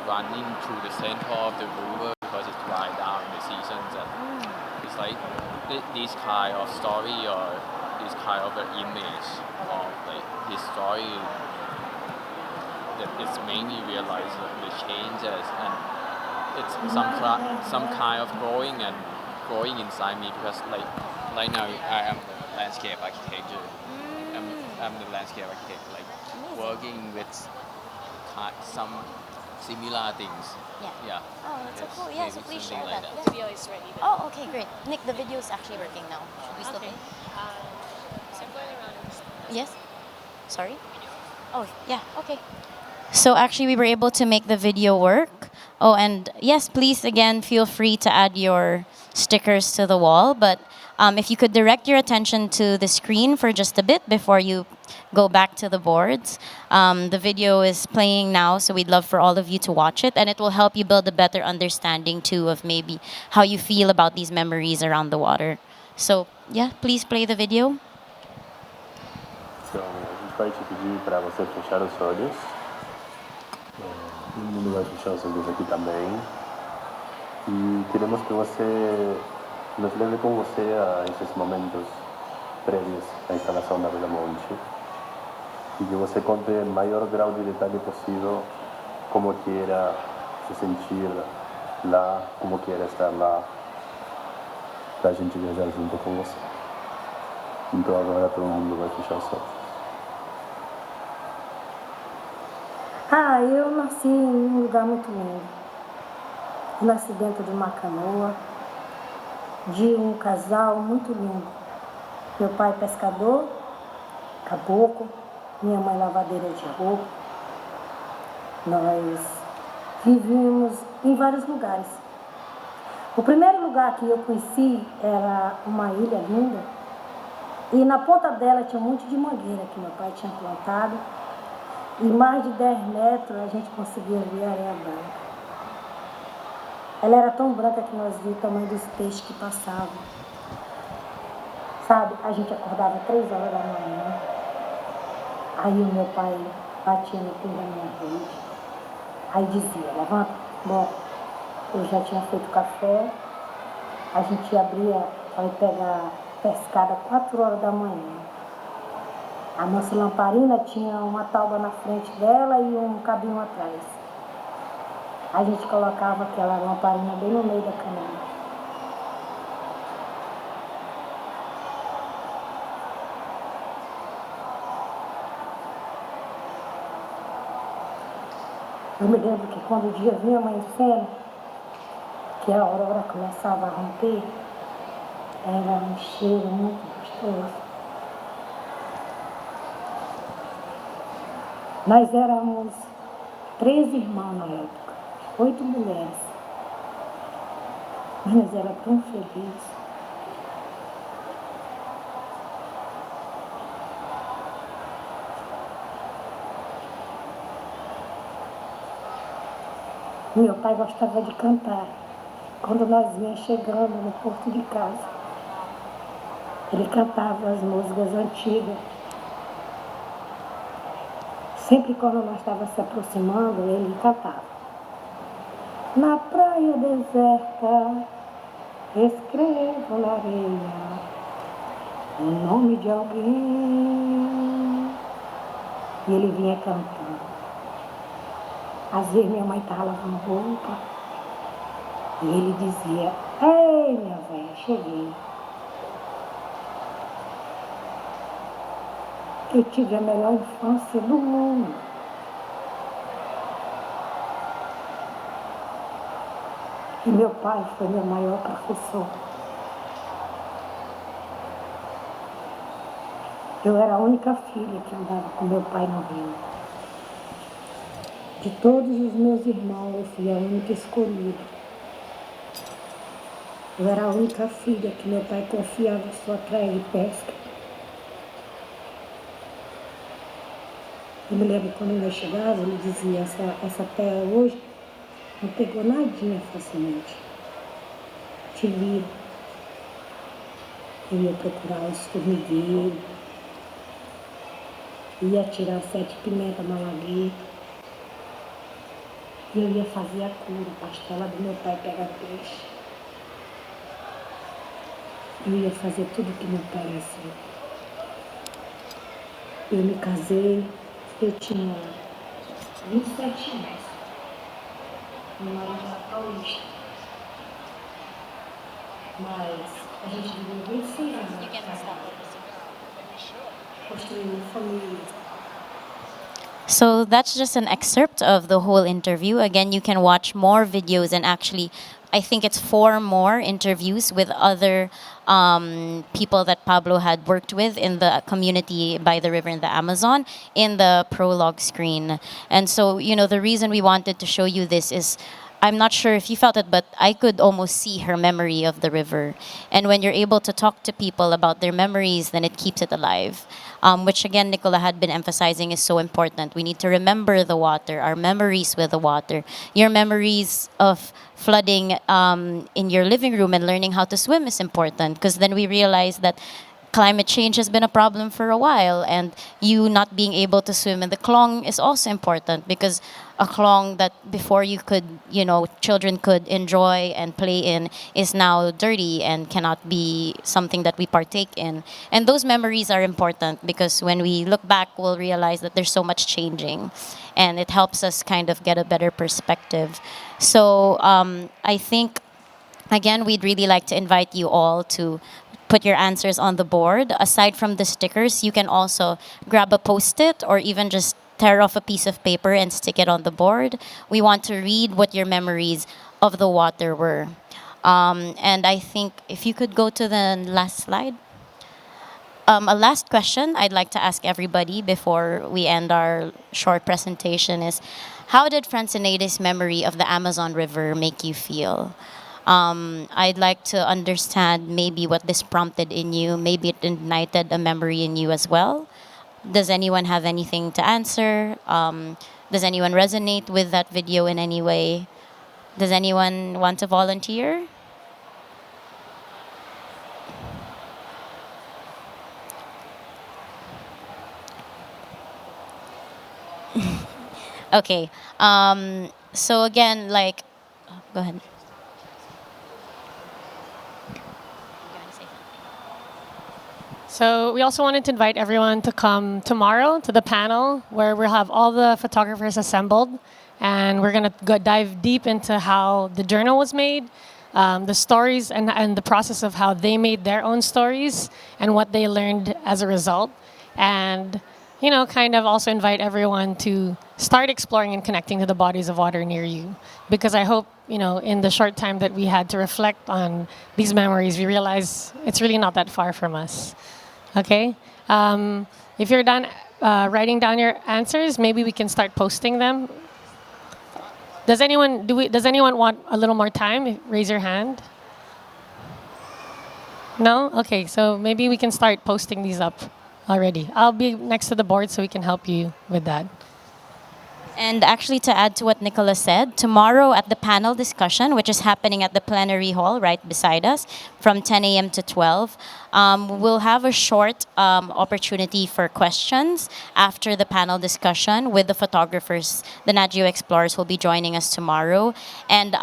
running through the center of the river because it's dry down in the seasons, and it's this kind of story or this kind of an image of his story that it's mainly realized the changes, and it's some kind of growing inside me, because right now I am the landscape architecture. I'm the landscape architect, working with some similar things. Yeah. Oh, that's so cool. Yeah, so please share that. The video is ready. Oh, okay, great. Nick, the video is actually working now. Should we still Okay. play? So I'm going around and just- Yes? Sorry? Oh, yeah, okay. So actually we were able to make the video work. Oh, and yes, please again feel free to add your stickers to the wall, but if you could direct your attention to the screen for just a bit before you go back to the boards. The video is playing now, so we'd love for all of you to watch it, and it will help you build a better understanding too of maybe how you feel about these memories around the water. So yeah, please play the video. Então, a gente vai te pedir para você fechar os olhos. Todo mundo vai fechar os olhos aqui também. E queremos que você nos leve com você a esses momentos prévios à instalação da Bela Monte. E que você conte o maior grau de detalhe possível como que era se sentir lá, como que era estar lá, para a gente viajar junto com você. Então agora todo mundo vai fechar os olhos. Eu nasci em um lugar muito lindo. Eu nasci dentro de uma canoa, de um casal muito lindo. Meu pai pescador, caboclo, minha mãe lavadeira de roupa. Nós vivíamos em vários lugares. O primeiro lugar que eu conheci era uma ilha linda, e na ponta dela tinha um monte de mangueira que meu pai tinha plantado, e mais de 10 metros a gente conseguia ver a areia branca. Ela era tão branca que nós víamos o tamanho dos peixes que passavam. Sabe, a gente acordava 3 horas da manhã, aí o meu pai batia no pé da minha rede, aí dizia, levanta, bom, eu já tinha feito café, a gente abria para ir pegar pescada 4 horas da manhã. A nossa lamparina tinha uma tábua na frente dela e um cabinho atrás. A gente colocava aquela lamparina bem no meio da canoa. Eu me lembro que quando o dia vinha amanhecendo, que a aurora começava a romper, era um cheiro muito gostoso. Nós éramos 3 irmãos na época, 8 mulheres. Mas nós éramos tão felizes. Meu pai gostava de cantar. Quando nós vinhamos chegando no porto de casa, ele cantava as músicas antigas. Sempre quando nós estávamos se aproximando, ele cantava. Na praia deserta, escrevo na areia o nome de alguém. E ele vinha cantando. Às vezes minha mãe estava lavando roupa e ele dizia, ei, minha velha, cheguei. Eu tive a melhor infância do mundo. E meu pai foi meu maior professor. Eu era a única filha que andava com meu pai no rio. De todos os meus irmãos, eu fui a única escolhida. Eu era a única filha que meu pai confiava sua praia de pesca. Eu me lembro quando nós chegávamos, ele dizia, essa terra hoje não pegou nadinha facilmente. Te vira. Eu ia procurar os formigueiros, ia tirar 7 pimentas na lagoa. E eu ia fazer a cura, a pastela do meu pai pegar peixe. Eu ia fazer tudo que meu pai ensinou. Eu me casei, eu tinha 27 anos. Meu marido era paulista. Mas a gente viveu 26 anos. Construiu uma família. So that's just an excerpt of the whole interview. Again, you can watch more videos, and actually, I think it's 4 more interviews with other people that Pablo had worked with in the community by the river in the Amazon in the prologue screen. And so, the reason we wanted to show you this is I'm not sure if you felt it, but I could almost see her memory of the river. And when you're able to talk to people about their memories, then it keeps it alive. Which again, Nicola had been emphasizing is so important. We need to remember the water, our memories with the water. Your memories of flooding in your living room and learning how to swim is important, because then we realize that climate change has been a problem for a while, and you not being able to swim in the klong is also important, because a klong that before you could, children could enjoy and play in is now dirty and cannot be something that we partake in. And those memories are important, because when we look back, we'll realize that there's so much changing, and it helps us kind of get a better perspective. So I think, again, we'd really like to invite you all to put your answers on the board. Aside from the stickers, you can also grab a Post-it or even just tear off a piece of paper and stick it on the board. We want to read what your memories of the water were. And I think if you could go to the last slide. A last question I'd like to ask everybody before we end our short presentation is, how did Francinaide's memory of the Amazon River make you feel? I'd like to understand maybe what this prompted in you. Maybe it ignited a memory in you as well. Does anyone have anything to answer? Does anyone resonate with that video in any way? Does anyone want to volunteer? Okay. So again, like, go ahead. So we also wanted to invite everyone to come tomorrow to the panel where we'll have all the photographers assembled, and we're going to go dive deep into how the journal was made, the stories and the process of how they made their own stories and what they learned as a result. And, you know, kind of also invite everyone to start exploring and connecting to the bodies of water near you. Because I hope, you know, in the short time that we had to reflect on these memories, we realize it's really not that far from us. Okay? If you're done writing down your answers, maybe we can start posting them. Does anyone want a little more time? Raise your hand. No? Okay, so maybe we can start posting these up already. I'll be next to the board so we can help you with that. And actually, to add to what Nicholas said, tomorrow at the panel discussion, which is happening at the plenary hall right beside us from 10 a.m. to 12, we'll have a short opportunity for questions after the panel discussion with the photographers. The Nat Geo Explorers will be joining us tomorrow. And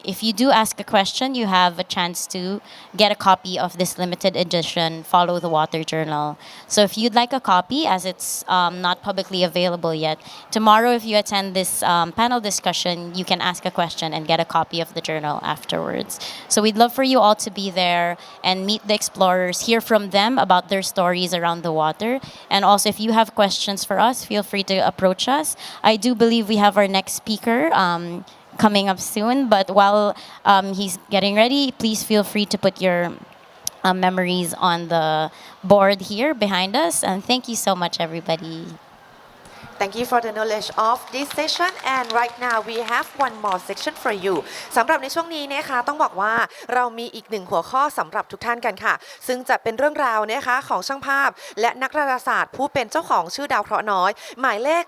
if you do ask a question, you have a chance to get a copy of this limited edition Follow the Water Journal. So if you'd like a copy, as it's not publicly available yet, tomorrow if you attend this panel discussion, you can ask a question and get a copy of the journal afterwards. So we'd love for you all to be there and meet the explorers, hear from them about their stories around the water. And also, if you have questions for us, feel free to approach us. I do believe we have our next speaker coming up soon, but while he's getting ready, please feel free to put your memories on the board here behind us. And thank you so much, everybody. Thank you for the knowledge of this session, and right now we have one more section for you สำหรับในช่วงนี้นะคะต้องบอกว่าเรามีอีกหนึ่งหัวข้อสำหรับทุกท่านกันค่ะซึ่งจะเป็นเรื่องราวนะคะของช่างภาพและนักดาราศาสตร์ผู้เป็นเจ้าของชื่อดาวเคราะห์น้อยหมายเลข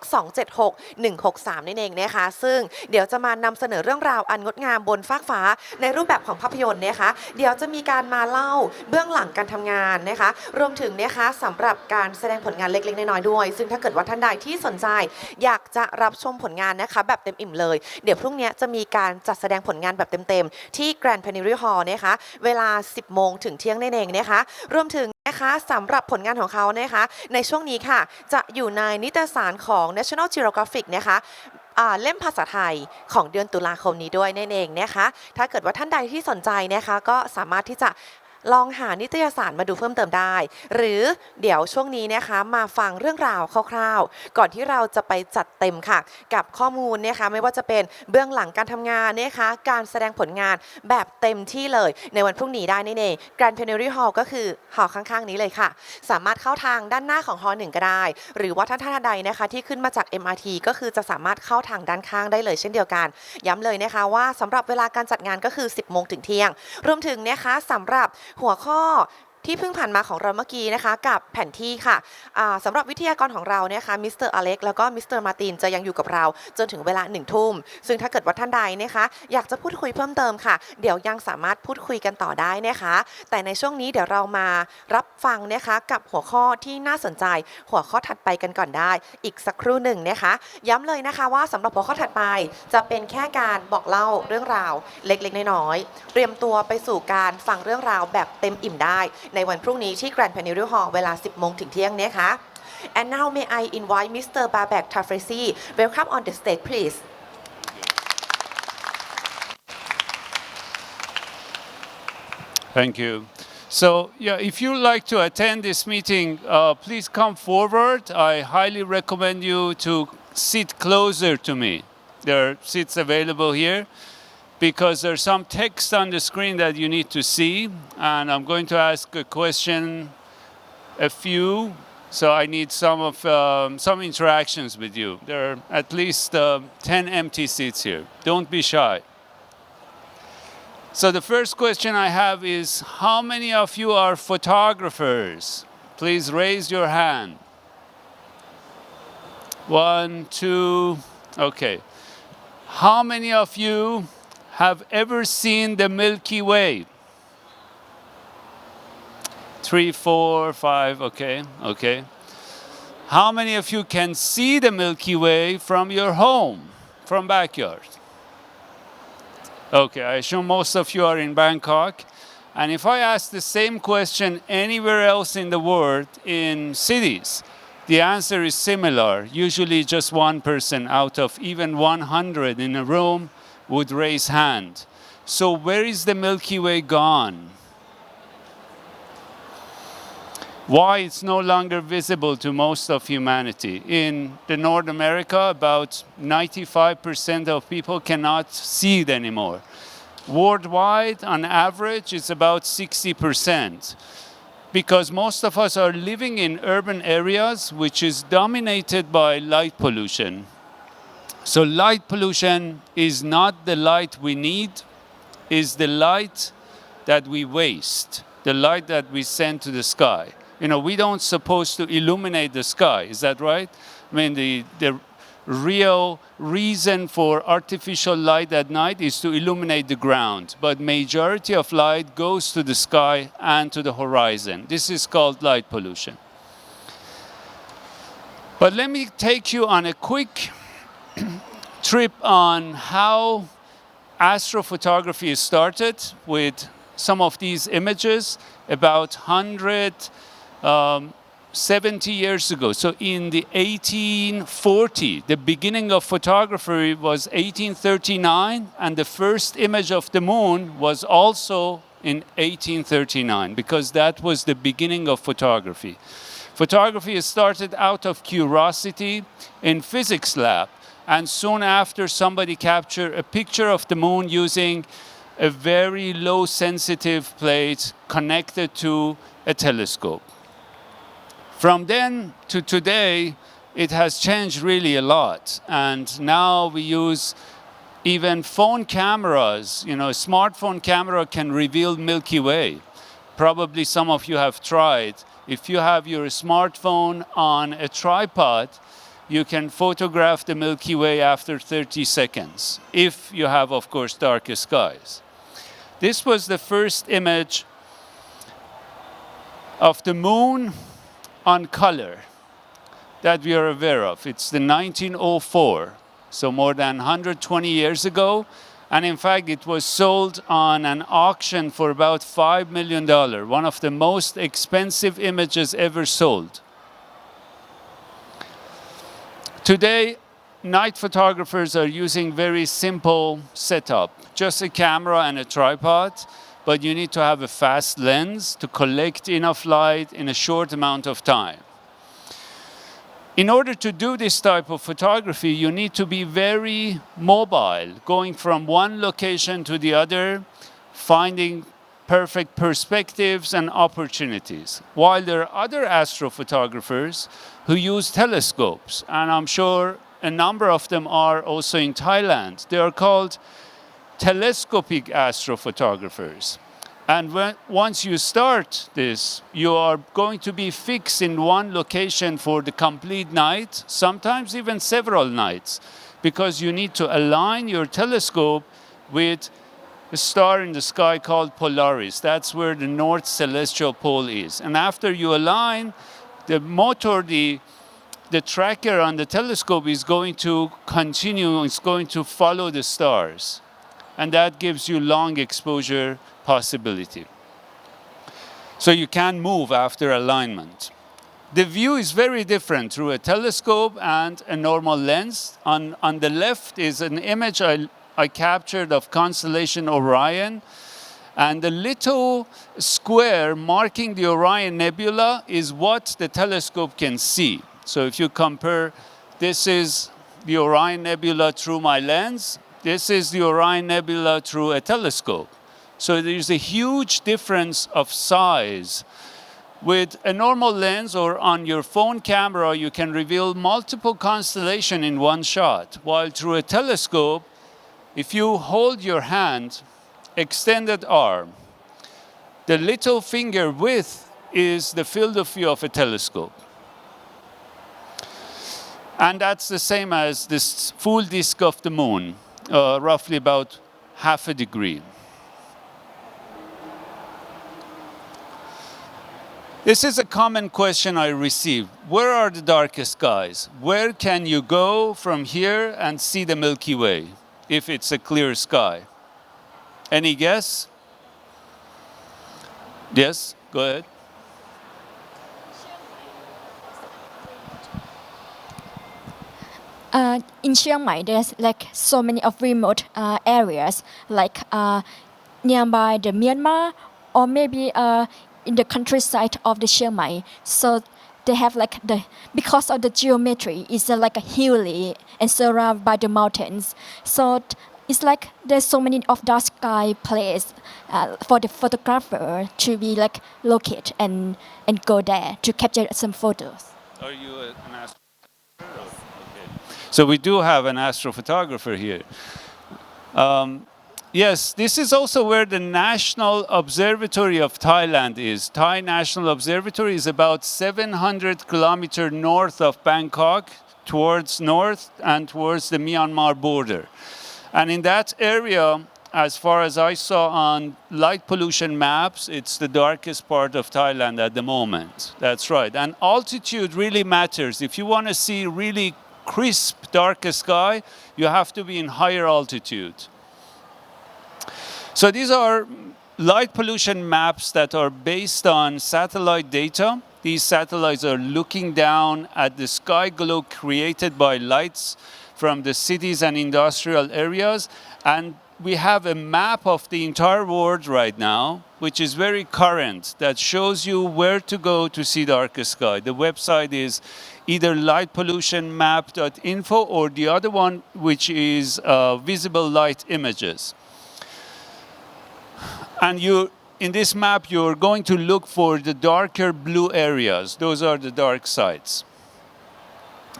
276163นั่นเองนะคะซึ่งเดี๋ยวจะมานำเสนอเรื่องราวอันงดงามบนฟากฟ้าในรูปแบบของภาพยนตร์นะคะเดี๋ยวจะมีการมาเล่าเบื้องหลังการทำงานนะคะรวมถึงนะคะสำหรับการแสดงผลงานเล็กๆน้อยๆด้วยซึ่งถ้าเกิดว่าท่านใดที่สนใจอยากจะรับชมผลงานนะคะแบบเต็มอิ่มเลยเดี๋ยวพรุ่งนี้จะมีการจัดแสดงผลงานแบบเต็มๆที่ Grand Panelists Hall นะคะเวลา 10 โมงถึงเที่ยงนั่นเองนะคะรวมถึงนะคะสำหรับผลงานของเขานะคะในช่วงนี้ค่ะจะอยู่ในนิตยสารของ National Geographic นะคะเล่มภาษาไทยของเดือนตุลาคมนี้ด้วยนั่นเองนะคะถ้าเกิดว่าท่านใดที่สนใจนะคะก็สามารถที่จะลองหานิตยสารมาดูเพิ่มเติมได้หรือเดี๋ยวช่วงนี้นะคะมาฟังเรื่องราวคร่าวๆก่อนที่เราจะไปจัดเต็มค่ะกับข้อมูลนะคะไม่ว่าจะเป็นเบื้องหลังการทำงานนะคะการแสดงผลงานแบบเต็มที่เลยในวันพรุ่งนี้ได้นี่เอง Grand Panelists Hall ก็คือหอข้างๆนี้เลยค่ะสามารถเข้าทางด้านหน้าของฮอ1ก็ได้หรือว่าท่านใดนะคะที่ขึ้นมาจาก MRT ก็คือจะสามารถเข้าทางด้านข้างได้เลยเช่นเดียวกันย้ำเลยนะคะว่าสำหรับเวลาการจัดงานก็คือ 10 โมงถึงเที่ยงรวมถึงนะคะสำหรับหัวข้อที่เพิ่งผ่านมาของเราเมื่อกี้นะคะกับแผนที่ค่ะสำหรับวิทยากรของเรานะคะมิสเตอร์อเล็กแล้วก็มิสเตอร์มาร์ตินจะยังอยู่กับเราจนถึงเวลา 1 ทุ่มซึ่งถ้าเกิดว่าท่านใดนะคะอยากจะพูดคุยเพิ่มเติมค่ะเดี๋ยวยังสามารถพูดคุยกันต่อได้นะคะแต่ในช่วงนี้เดี๋ยวเรามารับฟังนะคะกับหัวข้อที่น่าสนใจหัวข้อถัดไปกันก่อนได้อีกสักครู่หนึ่งนะคะย้ำเลยนะคะว่าสำหรับหัวข้อถัดไปจะเป็นแค่การบอกเล่าเรื่องราวเล็กๆน้อยๆเตรียมตัวไปสู่การฟังเรื่องราวแบบเต็มอิ่มได้ในวันพรุ่งนี้ที่ Grand Panelists Hall เวลา 10 โมงถึงเที่ยงนะคะ And now may I invite Mr. Babak Tafresi welcome on the stage please Thank you. So yeah, if you like to attend this meeting, please come forward. I highly recommend you to sit closer to me. There are seats available here because there's some text on the screen that you need to see, and I'm going to ask a question, a few. So I need some interactions with you. There are at least 10 empty seats here. Don't be shy. So the first question I have is, how many of you are photographers? Please raise your hand. 1, 2, okay. How many of you have ever seen the Milky Way? 3, 4, 5, okay, okay. How many of you can see the Milky Way from your home, from backyard? Okay, I assume most of you are in Bangkok. And if I ask the same question anywhere else in the world, in cities, the answer is similar. Usually just one person out of even 100 in a room would raise hand. So where is the Milky Way gone? Why it's no longer visible to most of humanity? In the North America, about 95% of people cannot see it anymore. Worldwide, on average, it's about 60%. Because most of us are living in urban areas which is dominated by light pollution. So light pollution is not the light we need, is the light that we waste, the light that we send to the sky. You know, we don't supposed to illuminate the sky, is that right? I mean, the real reason for artificial light at night is to illuminate the ground, but majority of light goes to the sky and to the horizon. This is called light pollution. But let me take you on a quick trip on how astrophotography started with some of these images about 170 years ago. So in the 1840, the beginning of photography was 1839, and the first image of the moon was also in 1839, because that was the beginning of photography. Photography started out of curiosity in physics lab, and soon after somebody captured a picture of the moon using a very low sensitive plate connected to a telescope. From then to today, it has changed really a lot. And now we use even phone cameras. You know, a smartphone camera can reveal Milky Way. Probably some of you have tried. If you have your smartphone on a tripod, you can photograph the Milky Way after 30 seconds, if you have, of course, dark skies. This was the first image of the moon on color that we are aware of. It's the 1904, so more than 120 years ago. And in fact, it was sold on an auction for about $5 million, one of the most expensive images ever sold. Today, night photographers are using very simple setup, just a camera and a tripod, but you need to have a fast lens to collect enough light in a short amount of time. In order to do this type of photography, you need to be very mobile, going from one location to the other, finding perfect perspectives and opportunities. While there are other astrophotographers who use telescopes, and I'm sure a number of them are also in Thailand. They are called telescopic astrophotographers. And once you start this, you are going to be fixed in one location for the complete night, sometimes even several nights, because you need to align your telescope with a star in the sky called Polaris. That's where the north celestial pole is. And after you align, the motor, the tracker on the telescope is going to continue, it's going to follow the stars. And that gives you long exposure possibility. So you can move after alignment. The view is very different through a telescope and a normal lens. On the left is an image I captured of constellation Orion. And the little square marking the Orion Nebula is what the telescope can see. So if you compare, this is the Orion Nebula through my lens, this is the Orion Nebula through a telescope. So there's a huge difference of size. With a normal lens or on your phone camera, you can reveal multiple constellations in one shot. While through a telescope, if you hold your hand, extended arm, the little finger width is the field of view of a telescope. And that's the same as this full disk of the moon, roughly about half a degree. This is a common question I receive. Where are the darkest skies? Where can you go from here and see the Milky Way if it's a clear sky? Any guess? Yes, go ahead. In Chiang Mai, there's like so many of remote areas, like nearby the Myanmar, or maybe in the countryside of the Chiang Mai. So they have like because of the geometry, it's like a hilly and surrounded by the mountains. So it's like there's so many of dark sky place for the photographer to be like locate and go there to capture some photos. Are you an astrophotographer? Okay. So we do have an astrophotographer here. Yes, this is also where the National Observatory of Thailand is. Thai National Observatory is about 700 kilometers north of Bangkok, towards north and towards the Myanmar border. And in that area, as far as I saw on light pollution maps, it's the darkest part of Thailand at the moment. That's right. And altitude really matters. If you want to see really crisp, darkest sky, you have to be in higher altitude. So these are light pollution maps that are based on satellite data. These satellites are looking down at the sky glow created by lights from the cities and industrial areas. And we have a map of the entire world right now, which is very current, that shows you where to go to see darkest sky. The website is either lightpollutionmap.info or the other one, which is visible light images. And in this map, you're going to look for the darker blue areas. Those are the dark sites.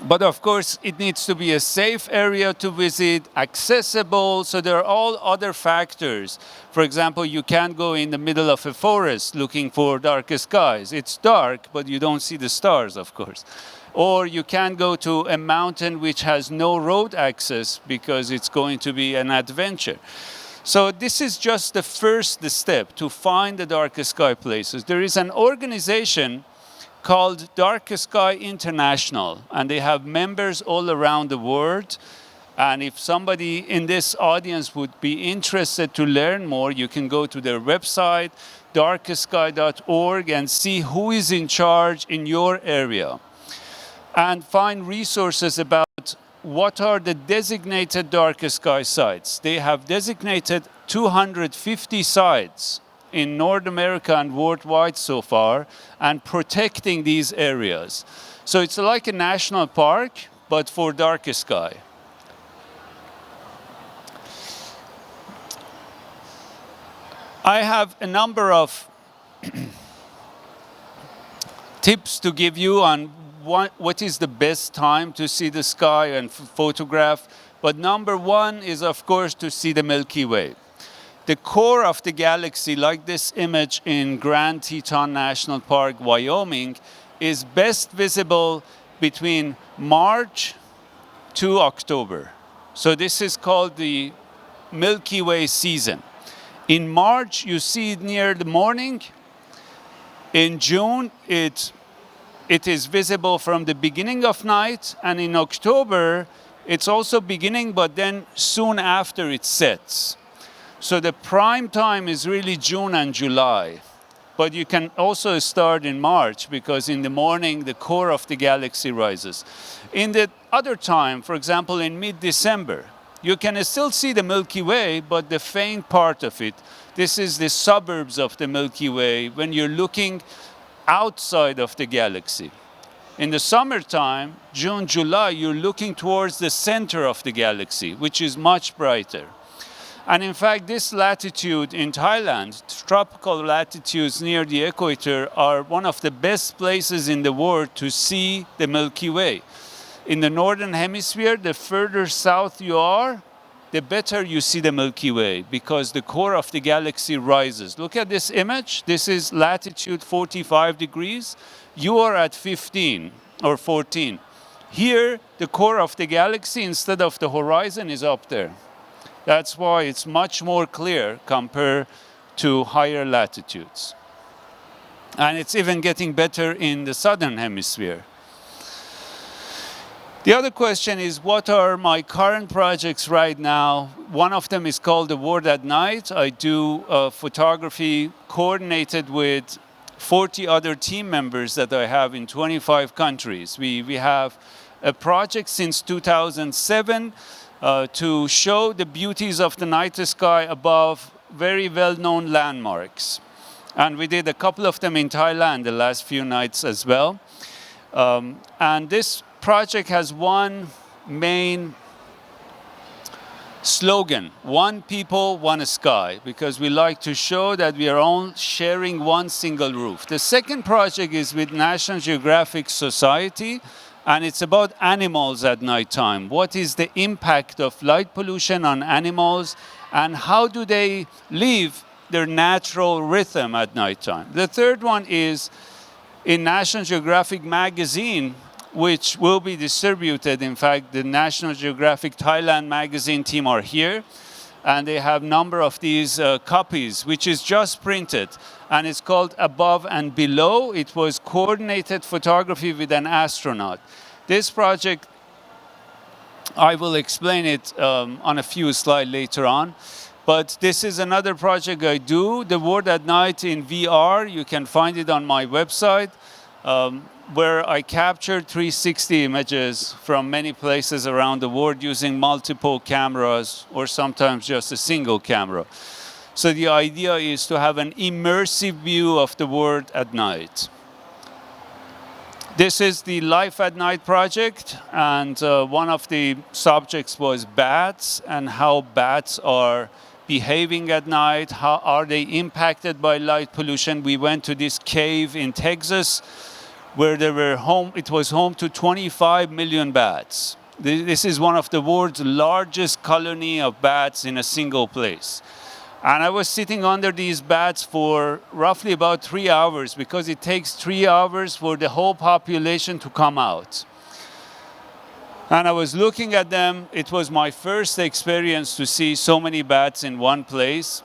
But of course, it needs to be a safe area to visit, accessible. So there are all other factors. For example, you can't go in the middle of a forest looking for darkest skies. It's dark, but you don't see the stars, of course. Or you can't go to a mountain which has no road access because it's going to be an adventure. So this is just the first step to find the darkest sky places. There is an organization called Darkest Sky International, and they have members all around the world. And if somebody in this audience would be interested to learn more, you can go to their website, darkestsky.org, and see who is in charge in your area. And find resources about what are the designated darkest sky sites. They have designated 250 sites in North America and worldwide so far, and protecting these areas. So it's like a national park, but for darkest sky. I have a number of tips to give you on what is the best time to see the sky and photograph. But number one is, of course, to see the Milky Way. The core of the galaxy, like this image in Grand Teton National Park, Wyoming, is best visible between March to October. So this is called the Milky Way season. In March, you see it near the morning. In June, it is visible from the beginning of night. And in October, it's also beginning, but then soon after it sets. So the prime time is really June and July. But you can also start in March, because in the morning, the core of the galaxy rises. In the other time, for example, in mid-December, You can still see the Milky Way, but the faint part of it. This is the suburbs of the Milky Way when you're looking outside of the galaxy. In the summertime, June, July, you're looking towards the center of the galaxy, which is much brighter. And in fact, this latitude in Thailand, tropical latitudes near the equator, are one of the best places in the world to see the Milky Way. In the northern hemisphere, the further south you are, the better you see the Milky Way, because the core of the galaxy rises. Look at this image. This is latitude 45 degrees. You are at 15 or 14. Here, the core of the galaxy, instead of the horizon, is up there. That's why it's much more clear compared to higher latitudes. And it's even getting better in the southern hemisphere. The other question is, what are my current projects right now? One of them is called The World at Night. I do photography coordinated with 40 other team members that I have in 25 countries. We have a project since 2007 to show the beauties of the night sky above very well-known landmarks. And we did a couple of them in Thailand the last few nights as well. And this project has one main slogan: one people, one sky, because we like to show that we are all sharing one single roof. The second project is with National Geographic Society, and it's about animals at nighttime. What is the impact of light pollution on animals, and how do they live their natural rhythm at nighttime? The third one is in National Geographic magazine, which will be distributed. In fact, the National Geographic Thailand magazine team are here, and they have a number of these copies, which is just printed, and it's called Above and Below. It was coordinated photography with an astronaut. This project, I will explain it on a few slides later on, but this is another project I do, The World at Night in VR. You can find it on my website, where I captured 360 images from many places around the world using multiple cameras, or sometimes just a single camera. So the idea is to have an immersive view of the world at night. This is the Life at Night project, and one of the subjects was bats and how bats are behaving at night, how are they impacted by light pollution. We went to this cave in Texas, where it was home to 25 million bats. This is one of the world's largest colony of bats in a single place. And I was sitting under these bats for roughly about 3 hours, because it takes 3 hours for the whole population to come out. And I was looking at them. It was my first experience to see so many bats in one place.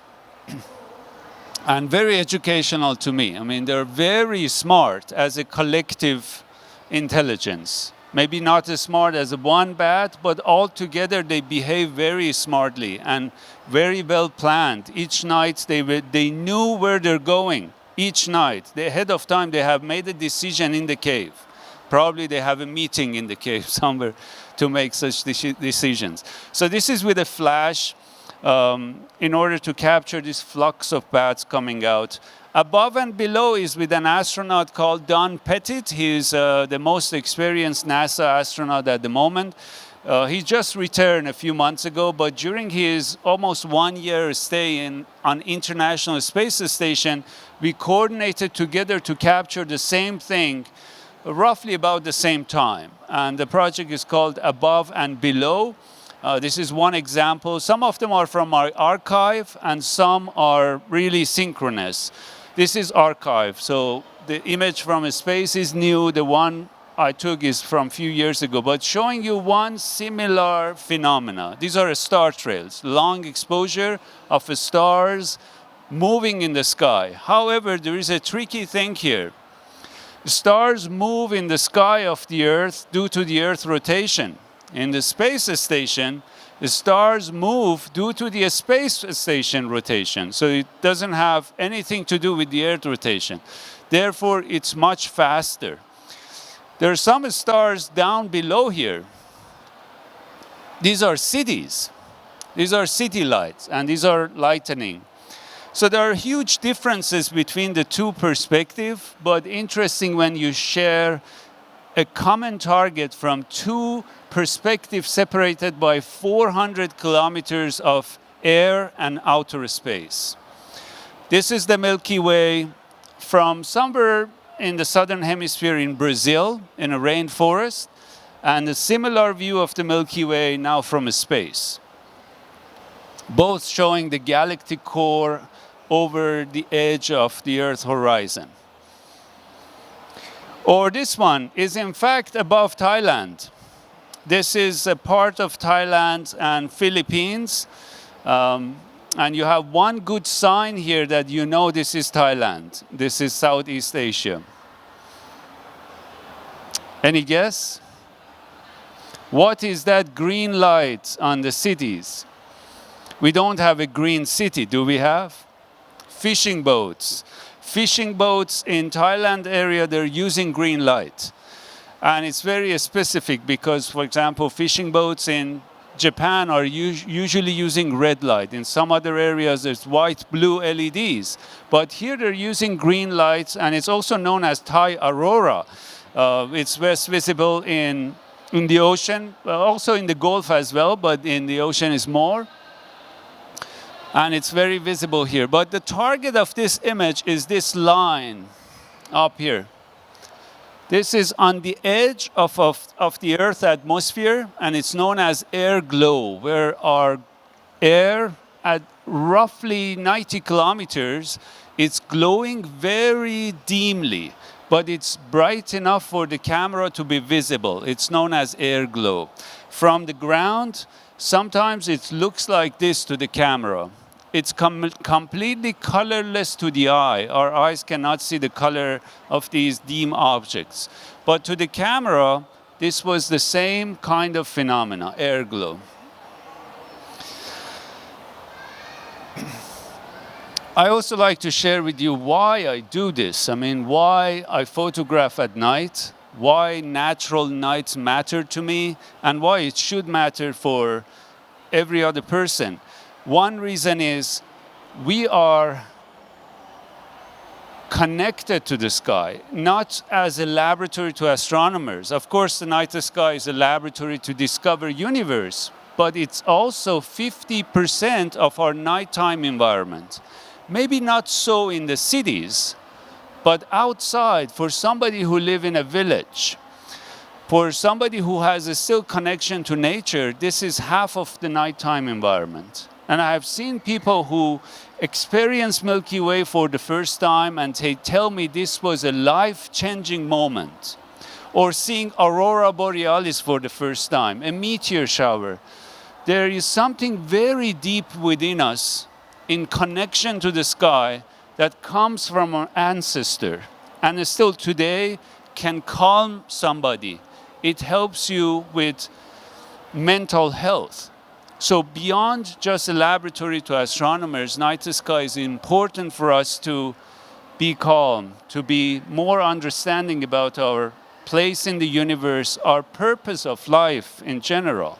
And very educational to me. I mean, they're very smart as a collective intelligence. Maybe not as smart as one bat, but all together they behave very smartly and very well planned. Each night they knew where they're going. Each night, ahead of time, they have made a decision in the cave. Probably they have a meeting in the cave somewhere to make such decisions. So this is with a flash. In order to capture this flux of bats coming out. Above and Below is with an astronaut called Don Pettit. He's the most experienced NASA astronaut at the moment. He just returned a few months ago, but during his almost 1 year stay on International Space Station, we coordinated together to capture the same thing roughly about the same time. And the project is called Above and Below. This is one example. Some of them are from our archive, and some are really synchronous. This is archive, so the image from space is new. The one I took is from a few years ago, but showing you one similar phenomena. These are star trails, long exposure of stars moving in the sky. However, there is a tricky thing here. Stars move in the sky of the Earth due to the Earth rotation. In the space station, the stars move due to the space station rotation. So it doesn't have anything to do with the Earth rotation. Therefore, it's much faster. There are some stars down below here. These are cities. These are city lights, and these are lightning. So there are huge differences between the two perspectives, but interesting when you share a common target from two perspectives separated by 400 kilometers of air and outer space. This is the Milky Way from somewhere in the southern hemisphere in Brazil, in a rainforest, and a similar view of the Milky Way now from space. Both showing the galactic core over the edge of the Earth horizon. Or this one is in fact above Thailand. This is a part of Thailand and Philippines. And you have one good sign here that you know this is Thailand. This is Southeast Asia. Any guess? What is that green light on the cities? We don't have a green city, do we have? Fishing boats. Fishing boats in Thailand area, they're using green light. And it's very specific because, for example, fishing boats in Japan are usually using red light. In some other areas, there's white, blue LEDs. But here they're using green lights, and it's also known as Thai aurora. It's best visible in the ocean, also in the Gulf as well, but in the ocean is more. And it's very visible here. But the target of this image is this line up here. This is on the edge of the Earth atmosphere, and it's known as air glow, where our air at roughly 90 kilometers, it's glowing very dimly, but it's bright enough for the camera to be visible. It's known as air glow. From the ground, sometimes it looks like this to the camera. It's completely colorless to the eye. Our eyes cannot see the color of these dim objects. But to the camera, this was the same kind of phenomena, air glow. I also like to share with you why I do this. I mean, why I photograph at night, why natural nights matter to me, and why it should matter for every other person. One reason is we are connected to the sky, not as a laboratory to astronomers. Of course, the night sky is a laboratory to discover universe, but it's also 50% of our nighttime environment. Maybe not so in the cities, but outside, for somebody who lives in a village, for somebody who has a still connection to nature, this is half of the nighttime environment. And I have seen people who experience Milky Way for the first time and they tell me this was a life-changing moment. Or seeing Aurora Borealis for the first time, a meteor shower. There is something very deep within us in connection to the sky that comes from our ancestor. And still today can calm somebody. It helps you with mental health. So beyond just a laboratory to astronomers, night sky is important for us to be calm, to be more understanding about our place in the universe, our purpose of life in general.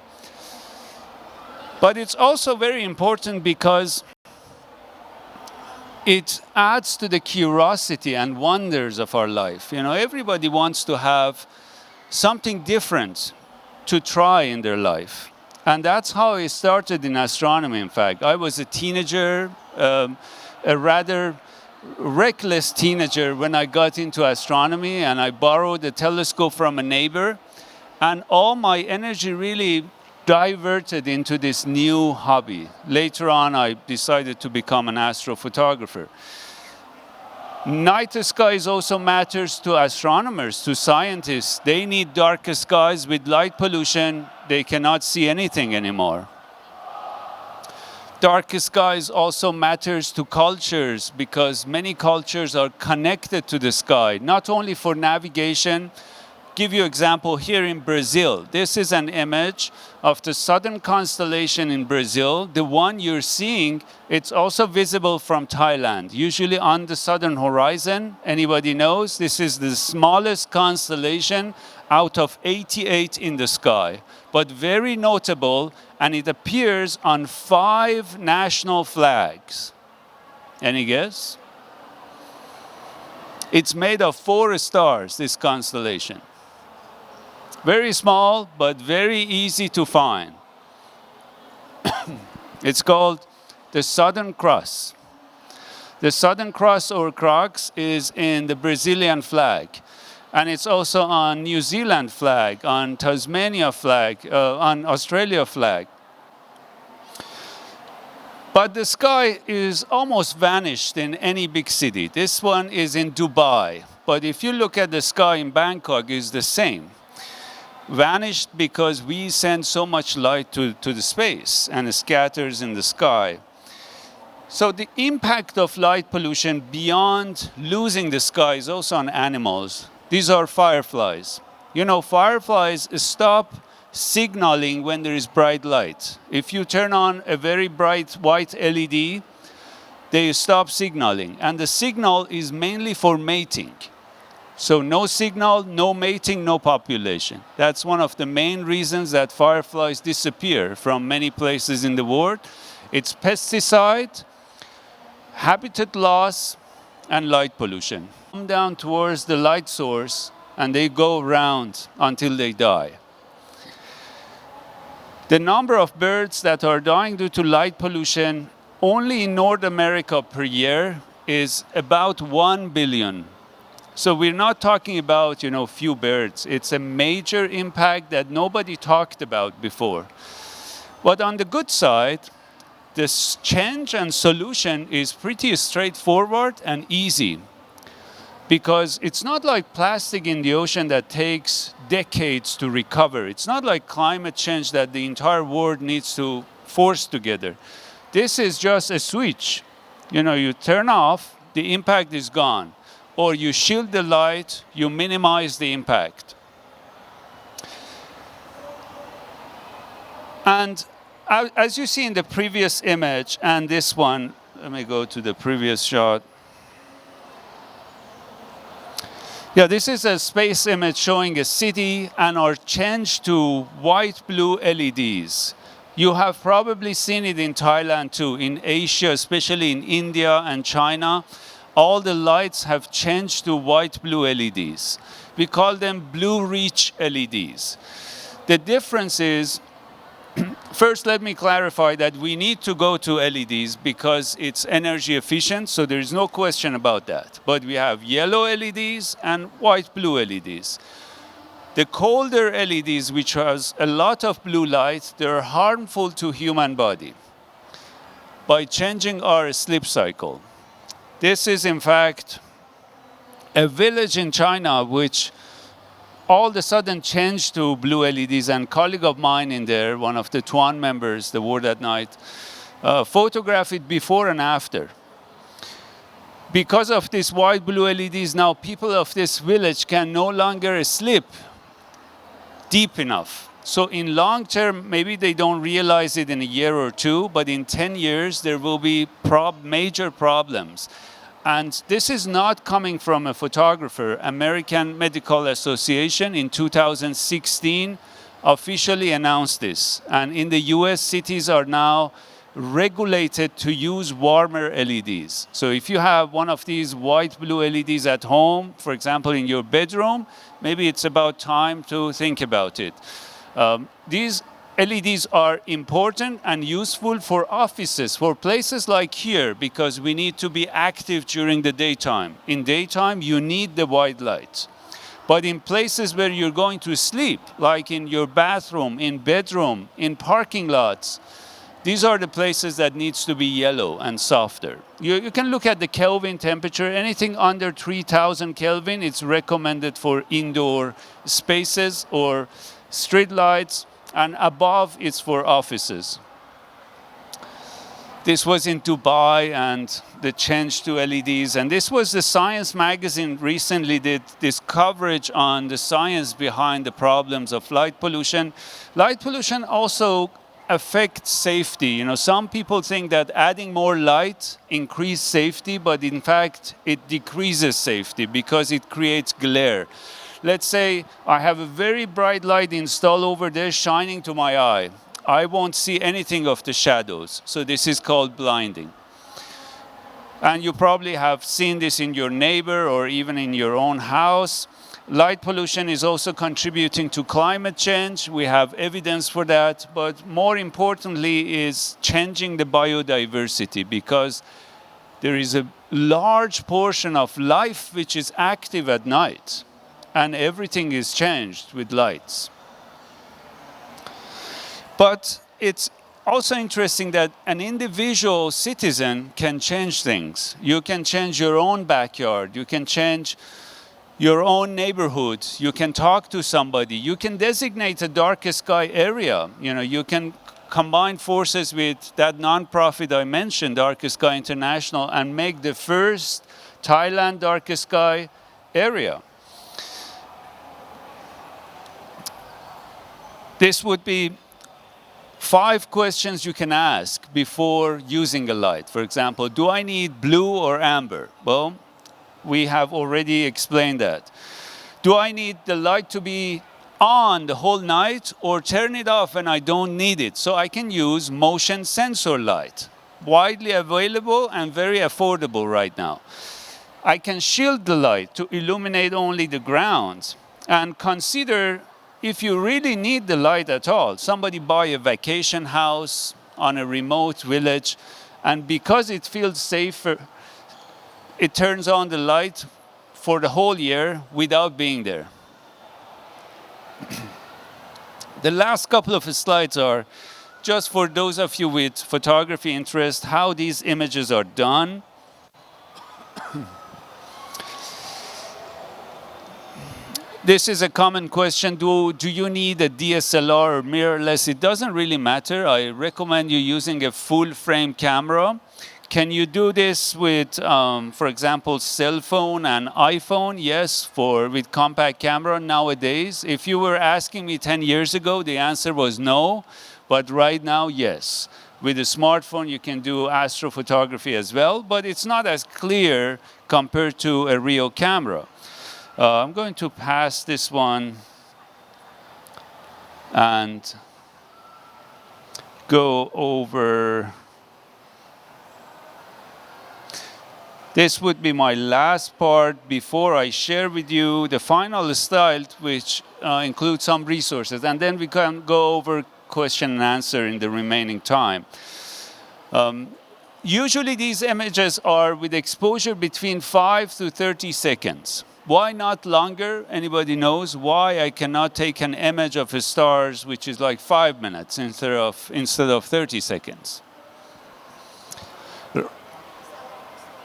But it's also very important because it adds to the curiosity and wonders of our life. You know, everybody wants to have something different to try in their life. And that's how I started in astronomy, in fact. I was a teenager, a rather reckless teenager when I got into astronomy, and I borrowed a telescope from a neighbor. And all my energy really diverted into this new hobby. Later on, I decided to become an astrophotographer. Night skies also matters to astronomers, to scientists. They need dark skies. With light pollution, they cannot see anything anymore. Dark skies also matters to cultures because many cultures are connected to the sky, not only for navigation. Give you an example here in Brazil. This is an image of the southern constellation in Brazil. The one you're seeing, it's also visible from Thailand, usually on the southern horizon. Anybody knows? This is the smallest constellation, out of 88 in the sky, but very notable, and it appears on 5 national flags. Any guess? It's made of 4 stars, this constellation. Very small, but very easy to find. It's called the Southern Cross. The Southern Cross or Crux is in the Brazilian flag. And it's also on New Zealand flag, on Tasmania flag, on Australia flag. But the sky is almost vanished in any big city. This one is in Dubai. But if you look at the sky in Bangkok, it's the same. Vanished because we send so much light to the space and it scatters in the sky. So the impact of light pollution beyond losing the sky is also on animals. These are fireflies. You know, fireflies stop signaling when there is bright light. If you turn on a very bright white LED, they stop signaling. And the signal is mainly for mating. So no signal, no mating, no population. That's one of the main reasons that fireflies disappear from many places in the world. It's pesticide, habitat loss, and light pollution. Come down towards the light source and they go around until they die. The number of birds that are dying due to light pollution only in North America per year is about 1 billion. So we're not talking about, few birds. It's a major impact that nobody talked about before. But on the good side, this change and solution is pretty straightforward and easy. Because it's not like plastic in the ocean that takes decades to recover. It's not like climate change that the entire world needs to force together. This is just a switch. You turn off, the impact is gone. Or you shield the light, you minimize the impact. And as you see in the previous image and this one, let me go to the previous shot. Yeah, this is a space image showing a city and our change to white-blue LEDs. You have probably seen it in Thailand too, in Asia, especially in India and China. All the lights have changed to white-blue LEDs. We call them blue reach LEDs. The difference is, first let me clarify that we need to go to LEDs because it's energy efficient, so there is no question about that. But we have yellow LEDs and white-blue LEDs. The colder LEDs, which has a lot of blue light, they're harmful to human body by changing our sleep cycle. This is, in fact, a village in China which all of a sudden changed to blue LEDs, and a colleague of mine in there, one of the Tuan members, the Word at Night, photographed it before and after. Because of these white-blue LEDs, now people of this village can no longer sleep deep enough. So in long term, maybe they don't realize it in a year or two, but in 10 years, there will be major problems. And this is not coming from a photographer. American Medical Association in 2016 officially announced this. And in the US, cities are now regulated to use warmer LEDs. So if you have one of these white-blue LEDs at home, for example, in your bedroom, maybe it's about time to think about it. These LEDs are important and useful for offices, for places like here, because we need to be active during the daytime. In daytime, you need the white light. But in places where you're going to sleep, like in your bathroom, in bedroom, in parking lots, these are the places that needs to be yellow and softer. You can look at the Kelvin temperature. Anything under 3000 Kelvin, it's recommended for indoor spaces or street lights, and above it's for offices. This was in Dubai and the change to LEDs. And this was the Science magazine recently did this coverage on the science behind the problems of light pollution. Light pollution also affects safety. Some people think that adding more light increases safety, but in fact, it decreases safety because it creates glare. Let's say I have a very bright light installed over there shining to my eye. I won't see anything of the shadows. So this is called blinding. And you probably have seen this in your neighbor or even in your own house. Light pollution is also contributing to climate change. We have evidence for that. But more importantly is changing the biodiversity, because there is a large portion of life which is active at night. And everything is changed with lights. But it's also interesting that an individual citizen can change things. You can change your own backyard. You can change your own neighborhood. You can talk to somebody. You can designate a dark sky area. You can combine forces with that nonprofit I mentioned, Dark Sky International, and make the first Thailand dark sky area. This would be 5 questions you can ask before using a light. For example, do I need blue or amber? Well, we have already explained that. Do I need the light to be on the whole night or turn it off when I don't need it? So I can use motion sensor light, widely available and very affordable right now. I can shield the light to illuminate only the ground, and consider if you really need the light at all. Somebody buy a vacation house on a remote village, and because it feels safer, it turns on the light for the whole year without being there. The last couple of slides are just for those of you with photography interest, how these images are done. This is a common question. Do you need a DSLR or mirrorless? It doesn't really matter. I recommend you using a full frame camera. Can you do this with, for example, cell phone and iPhone? Yes, with compact camera nowadays. If you were asking me 10 years ago, the answer was no. But right now, yes. With a smartphone, you can do astrophotography as well, but it's not as clear compared to a real camera. I'm going to pass this one and go over. This would be my last part before I share with you the final slide, which includes some resources. And then we can go over question and answer in the remaining time. Usually these images are with exposure between 5 to 30 seconds. Why not longer? Anybody knows why I cannot take an image of the stars which is like 5 minutes instead of 30 seconds?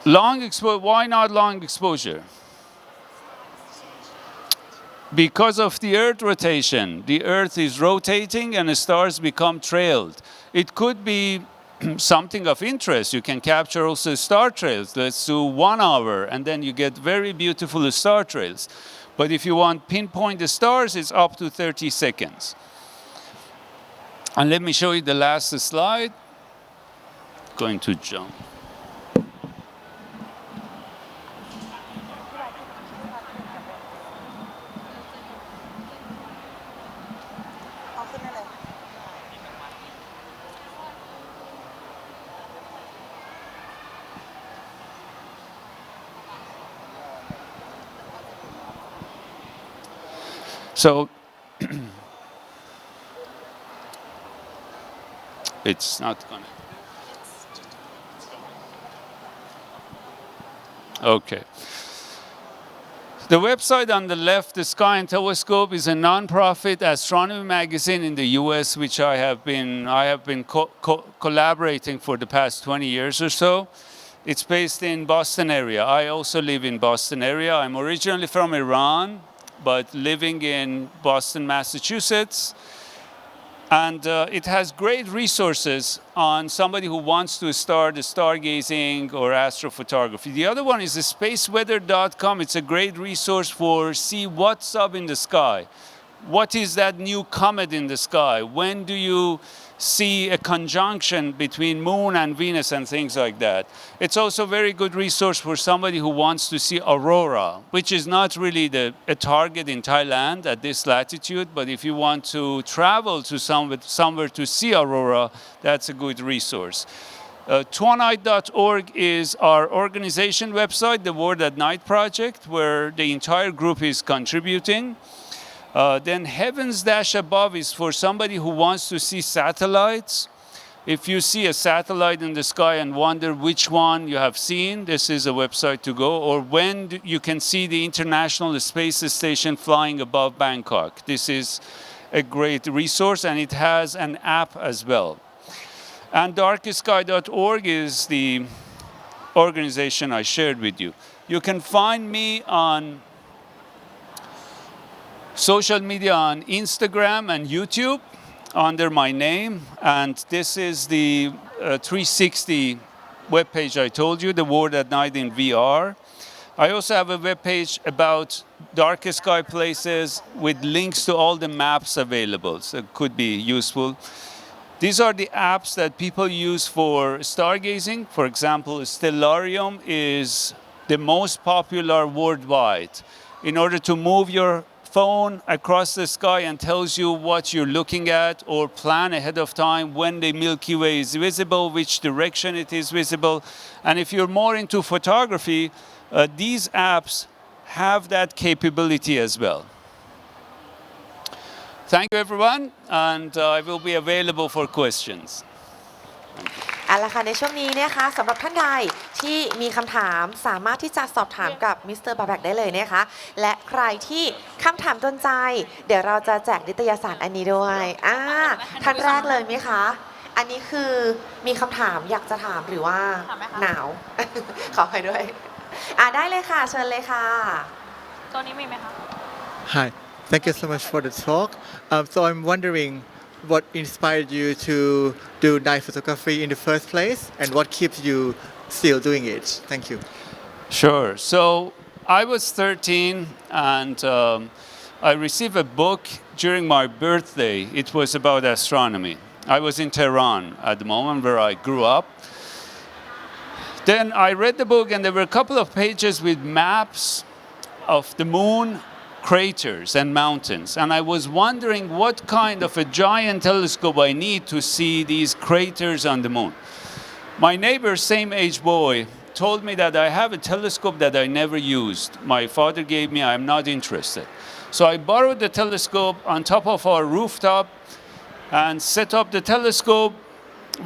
Long exposure. Why not long exposure? Because of the Earth rotation. The Earth is rotating and the stars become trailed. It could be something of interest. You can capture also star trails. Let's do 1 hour, and then you get very beautiful star trails. But if you want pinpoint the stars, it's up to 30 seconds. And let me show you the last slide. Going to jump. So it's not gonna. Okay. The website on the left, the Sky and Telescope, is a non-profit astronomy magazine in the U.S., which I have been collaborating for the past 20 years or so. It's based in Boston area. I also live in Boston area. I'm originally from Iran, but living in Boston, Massachusetts. And it has great resources on somebody who wants to start stargazing or astrophotography. The other one is spaceweather.com. It's a great resource for see what's up in the sky. What is that new comet in the sky? When do you see a conjunction between Moon and Venus and things like that. It's also a very good resource for somebody who wants to see aurora, which is not really a target in Thailand at this latitude, but if you want to travel to somewhere to see aurora, that's a good resource. Tuanite.org is our organization website, the World at Night project, where the entire group is contributing. Then Heavens-Above is for somebody who wants to see satellites. If you see a satellite in the sky and wonder which one you have seen, this is a website to go. Or when you can see the International Space Station flying above Bangkok. This is a great resource, and it has an app as well. And darkestsky.org is the organization I shared with you. You can find me on social media on Instagram and YouTube under my name, and this is the 360 webpage I told you, the World at Night in VR. I also have a webpage about darkest sky places with links to all the maps available, so it could be useful. These are the apps that people use for stargazing. For example, Stellarium is the most popular worldwide. In order to move your phone across the sky and tells you what you're looking at, or plan ahead of time when the Milky Way is visible, which direction it is visible. And if you're more into photography, these apps have that capability as well. Thank you, everyone, and I will be available for questions. เอาละค่ะในช่วงนี้นะคะสำหรับท่านใดที่มีคำถามสามารถที่จะสอบถามกับมิสเตอร์บาแบกได้เลยนะคะและใครที่คำถามโดนใจเดี๋ยวเราจะแจกนิตยสารอันนี้ด้วยท่านแรกเลยไหมคะอันนี้คือมีคำถามอยากจะถามหรือว่าหนาว ขอไปด้วยได้เลยค่ะเชิญเลยค่ะตัวนี้มีไหมคะ Hi, thank you so much for the talk. So I'm wondering what inspired you to do night photography in the first place, and what keeps you still doing it? Thank you. Sure. So I was 13, and I received a book during my birthday. It was about astronomy. I was in Tehran at the moment where I grew up. Then I read the book, and there were a couple of pages with maps of the moon, craters and mountains, and I was wondering what kind of a giant telescope I need to see these craters on the moon. My neighbor, same age boy, told me that I have a telescope that I never used. My father gave me, I'm not interested. So I borrowed the telescope on top of our rooftop and set up the telescope.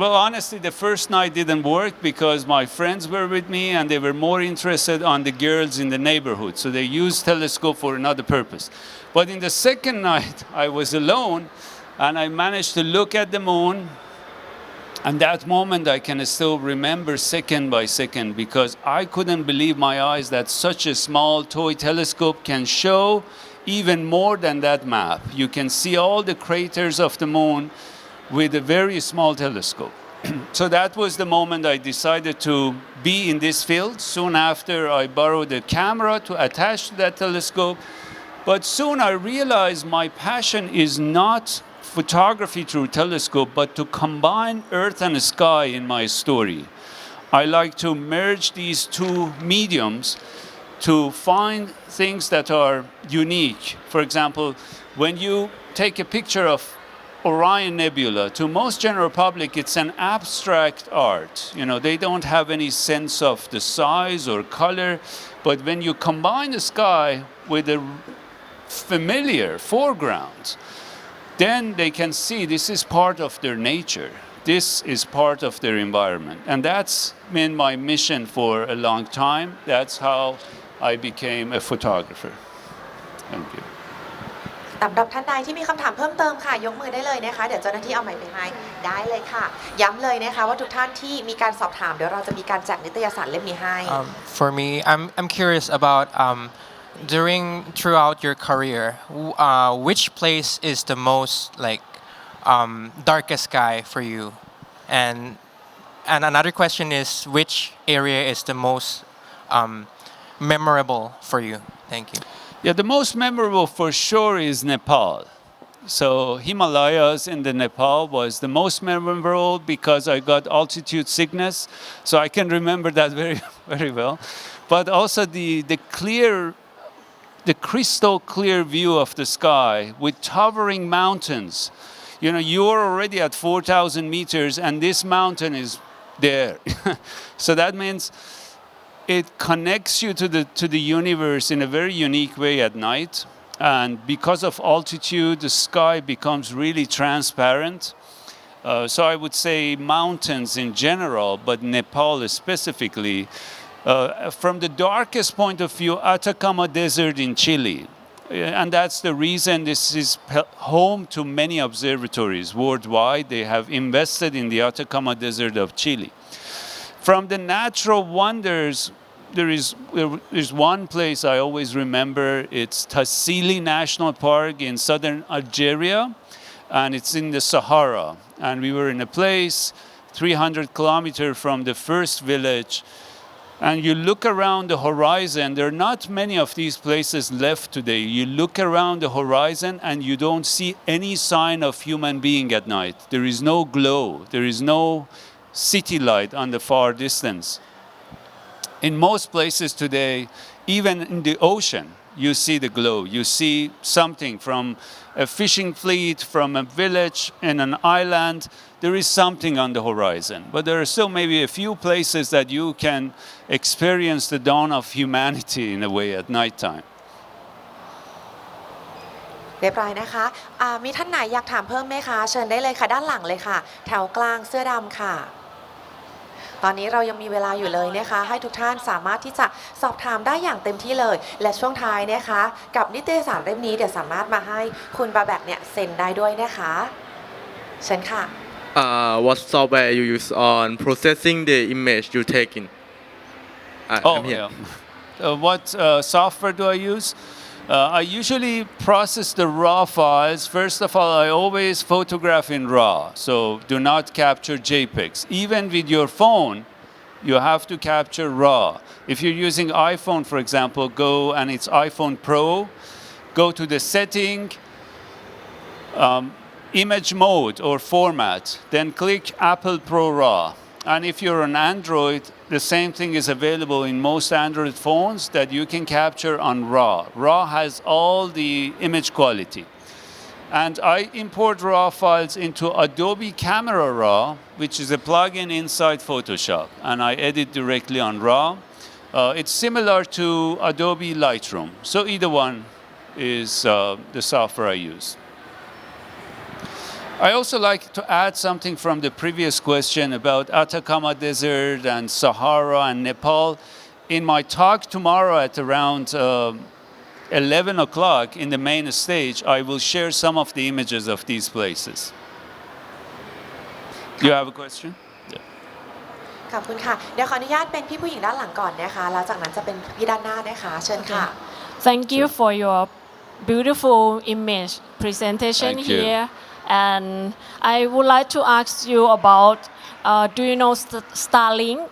Well, honestly, the first night didn't work because my friends were with me and they were more interested on the girls in the neighborhood. So they used telescope for another purpose. But in the second night, I was alone and I managed to look at the moon. And that moment I can still remember second by second, because I couldn't believe my eyes that such a small toy telescope can show even more than that map. You can see all the craters of the moon with a very small telescope. So that was the moment I decided to be in this field. Soon after, I borrowed a camera to attach to that telescope. But soon I realized my passion is not photography through telescope, but to combine earth and sky in my story. I like to merge these two mediums to find things that are unique. For example, when you take a picture of Orion Nebula, to most general public, it's an abstract art. You know, they don't have any sense of the size or color. But when you combine the sky with a familiar foreground, then they can see this is part of their nature. This is part of their environment. And that's been my mission for a long time. That's how I became a photographer. Thank you. สำหรับท่านใดที่มีคำถามเพิ่มเติมค่ะยกมือได้เลยนะคะเดี๋ยวเจ้าหน้าที่เอาไมค์ไปให้ได้เลยค่ะย้ำเลยนะคะว่าทุกท่านที่มีการสอบถามเดี๋ยวเราจะมีการแจกนิตยสารเล่มนี้ให้ For me, I'm curious about throughout your career, which place is the most darkest sky for you, and another question is which area is the most memorable for you? Thank you. Yeah, the most memorable for sure is Nepal. So Himalayas in the Nepal was the most memorable because I got altitude sickness. So I can remember that very, very well. But also the crystal clear view of the sky with towering mountains. You know, you're already at 4,000 meters and this mountain is there. So that means it connects you to the universe in a very unique way at night. And because of altitude, the sky becomes really transparent. So I would say mountains in general, but Nepal specifically. From the darkest point of view, Atacama Desert in Chile. And that's the reason this is home to many observatories worldwide. They have invested in the Atacama Desert of Chile. From the natural wonders, there's one place I always remember. It's Tassili National Park in southern Algeria, and it's in the Sahara. And we were in a place 300 kilometers from the first village. And you look around the horizon, there are not many of these places left today. You look around the horizon and you don't see any sign of human being at night. There is no glow. There is no city light on the far distance. In most places today, even in the ocean, you see the glow. You see something from a fishing fleet, from a village in an island. There is something on the horizon. But there are still maybe a few places that you can experience the dawn of humanity in a way at nighttime. เรียบร้อยนะคะมีท่านไหนอยากถามเพิ่มไหมคะเชิญได้เลยค่ะด้านหลังเลยค่ะแถวกลางเสื้อดำค่ะตอนนี้เรายังมีเวลาอยู่เลยนะคะให้ทุกท่านสามารถที่จะสอบถามได้อย่างเต็มที่เลยและช่วงท้ายนะคะกับนิตยสารเล่มนี้เดี๋ยวสามารถมาให้คุณบาแบกเนี่ยเซ็นได้ด้วยนะคะเชิญค่ะ What software you use on processing the image you taking? I'm here. What software do I use? I usually process the raw files. First of all, I always photograph in RAW, so do not capture JPEGs. Even with your phone, you have to capture RAW. If you're using iPhone, for example, go and it's iPhone Pro, go to the setting, image mode or format, then click Apple Pro RAW. And if you're on Android, the same thing is available in most Android phones that you can capture on RAW. RAW has all the image quality. And I import RAW files into Adobe Camera Raw, which is a plugin inside Photoshop. And I edit directly on RAW. It's similar to Adobe Lightroom. So either one is the software I use. I also like to add something from the previous question about Atacama Desert and Sahara and Nepal. In my talk tomorrow at around 11 o'clock in the main stage, I will share some of the images of these places. Do you have a question? ขอบคุณค่ะเดี๋ยวขออนุญาตเป็นพี่ผู้หญิงด้านหลังก่อนนะคะแล้วจากนั้นจะเป็นพี่ด้านหน้านะคะเชิญค่ะ Thank you for your beautiful image presentation here. And I would like to ask you about, do you know Starlink?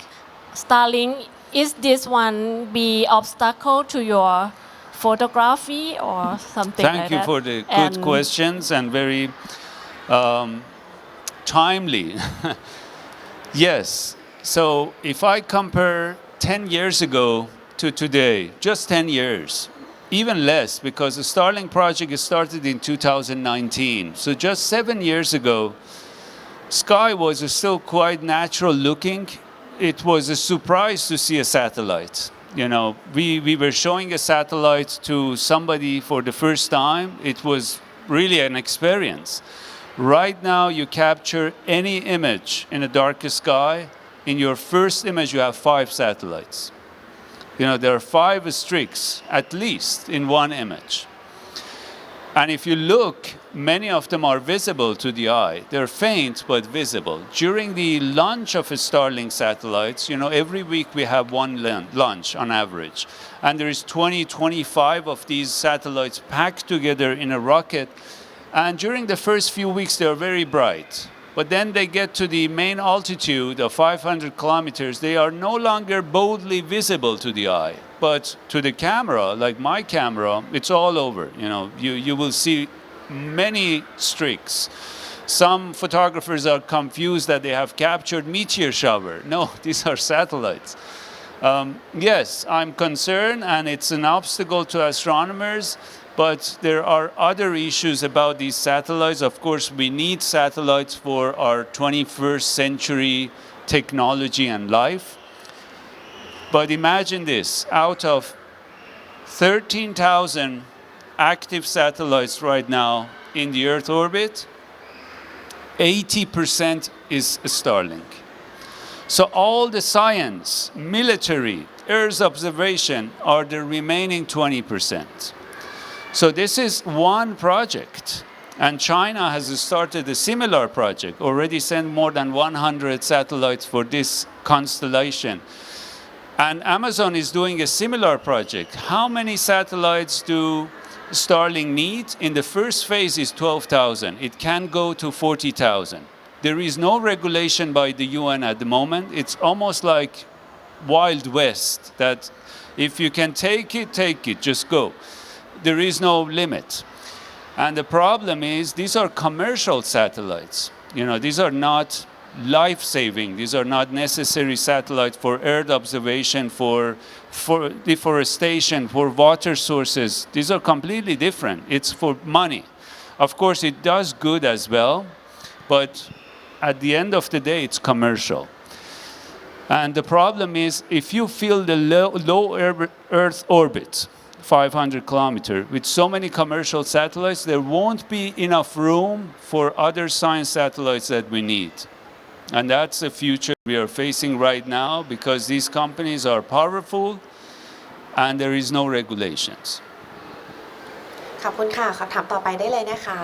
Starlink, is this one be obstacle to your photography or something like that? Thank you for the good questions and very timely. Yes, so if I compare 10 years ago to today, just 10 years, even less, because the Starlink project started in 2019. So just 7 years ago, sky was still quite natural looking. It was a surprise to see a satellite. You know, we were showing a satellite to somebody for the first time. It was really an experience. Right now, you capture any image in a dark sky. In your first image, you have 5 satellites. You know, there are 5 streaks, at least, in one image. And if you look, many of them are visible to the eye. They're faint, but visible. During the launch of Starlink satellites, you know, every week we have one launch on average. And there is 20, 25 of these satellites packed together in a rocket. And during the first few weeks, they're very bright. But then they get to the main altitude of 500 kilometers. They are no longer boldly visible to the eye. But to the camera, like my camera, it's all over. You know, you will see many streaks. Some photographers are confused that they have captured meteor shower. No, these are satellites. Yes, I'm concerned, and it's an obstacle to astronomers, but there are other issues about these satellites. Of course, we need satellites for our 21st century technology and life. But imagine this, out of 13,000 active satellites right now in the Earth orbit, 80% is Starlink. So all the science, military, Earth observation are the remaining 20%. So this is one project. And China has started a similar project, already sent more than 100 satellites for this constellation. And Amazon is doing a similar project. How many satellites do Starlink need? In the first phase is 12,000. It can go to 40,000. There is no regulation by the UN at the moment. It's almost like Wild West, that if you can take it, just go. There is no limit. And the problem is these are commercial satellites. You know, these are not life-saving. These are not necessary satellites for Earth observation, for deforestation, for water sources. These are completely different. It's for money. Of course, it does good as well, but at the end of the day, it's commercial. And the problem is, if you fill the low Earth orbit, 500 kilometers, with so many commercial satellites, there won't be enough room for other science satellites that we need. And that's the future we are facing right now, because these companies are powerful and there is no regulations. ขอบคุณค่ะคำถามต่อไปได้เลยนะคะ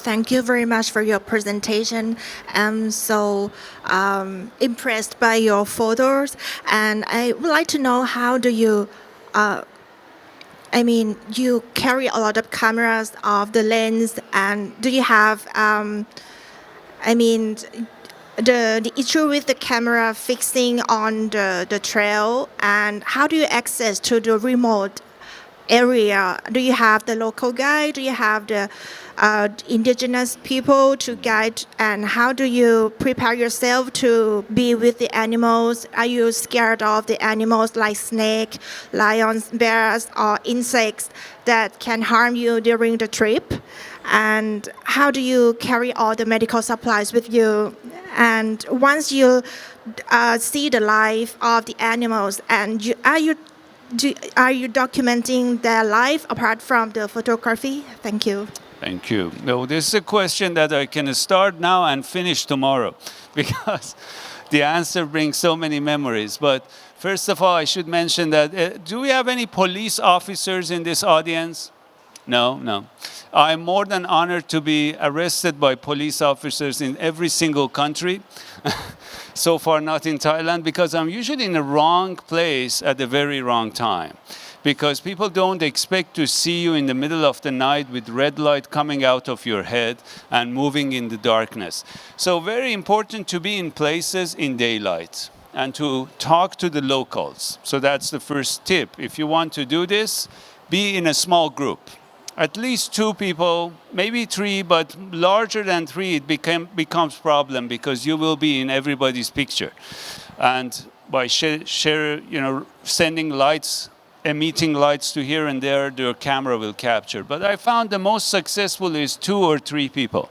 Thank you very much for your presentation. I'm so impressed by your photos, and I would like to know how do you you carry a lot of cameras of the lens, and do you have the issue with the camera fixing on the trail, and how do you access to the remote area? Do you have the local guide? Do you have the indigenous people to guide? And how do you prepare yourself to be with the animals? Are you scared of the animals like snake, lions, bears, or insects that can harm you during the trip? And how do you carry all the medical supplies with you? And once you see the life of the animals, and are you documenting their life apart from the photography? Thank you. Thank you. No, this is a question that I can start now and finish tomorrow, because the answer brings so many memories. But first of all, I should mention that, do we have any police officers in this audience? No. I'm more than honored to be arrested by police officers in every single country. So far, not in Thailand, because I'm usually in the wrong place at the very wrong time. Because people don't expect to see you in the middle of the night with red light coming out of your head and moving in the darkness. So very important to be in places in daylight and to talk to the locals. So that's the first tip. If you want to do this, be in a small group. At least 2 people, maybe 3, but larger than 3, it becomes problem, because you will be in everybody's picture. And by sending lights, emitting lights to here and there, your camera will capture. But I found the most successful is 2 or 3 people.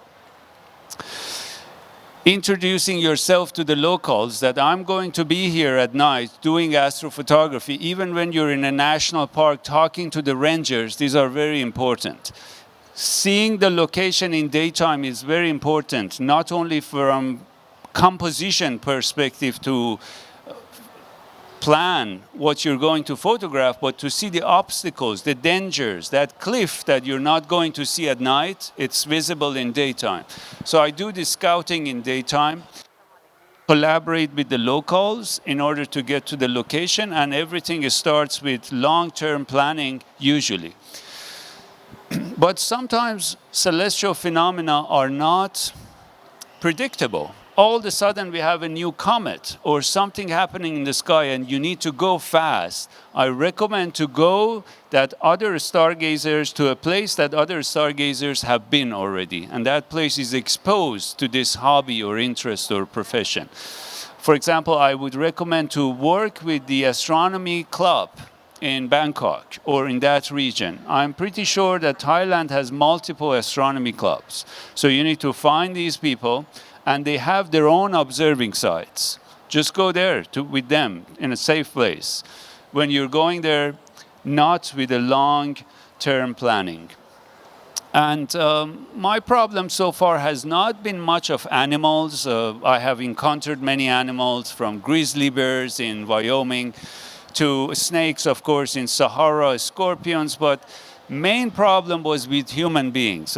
Introducing yourself to the locals, that I'm going to be here at night doing astrophotography, even when you're in a national park talking to the rangers, these are very important. Seeing the location in daytime is very important, not only from composition perspective to plan what you're going to photograph, but to see the obstacles, the dangers, that cliff that you're not going to see at night, it's visible in daytime. So I do the scouting in daytime, collaborate with the locals in order to get to the location, and everything starts with long-term planning usually. But sometimes celestial phenomena are not predictable. all of a sudden we have a new comet or something happening in the sky and you need to go fast, I recommend to go that other stargazers to a place that other stargazers have been already. And that place is exposed to this hobby or interest or profession. For example, I would recommend to work with the astronomy club in Bangkok or in that region. I'm pretty sure that Thailand has multiple astronomy clubs. So you need to find these people, and they have their own observing sites. Just go there with them in a safe place. When you're going there, not with a long-term planning. And my problem so far has not been much of animals. I have encountered many animals, from grizzly bears in Wyoming to snakes, of course, in Sahara, scorpions, but main problem was with human beings.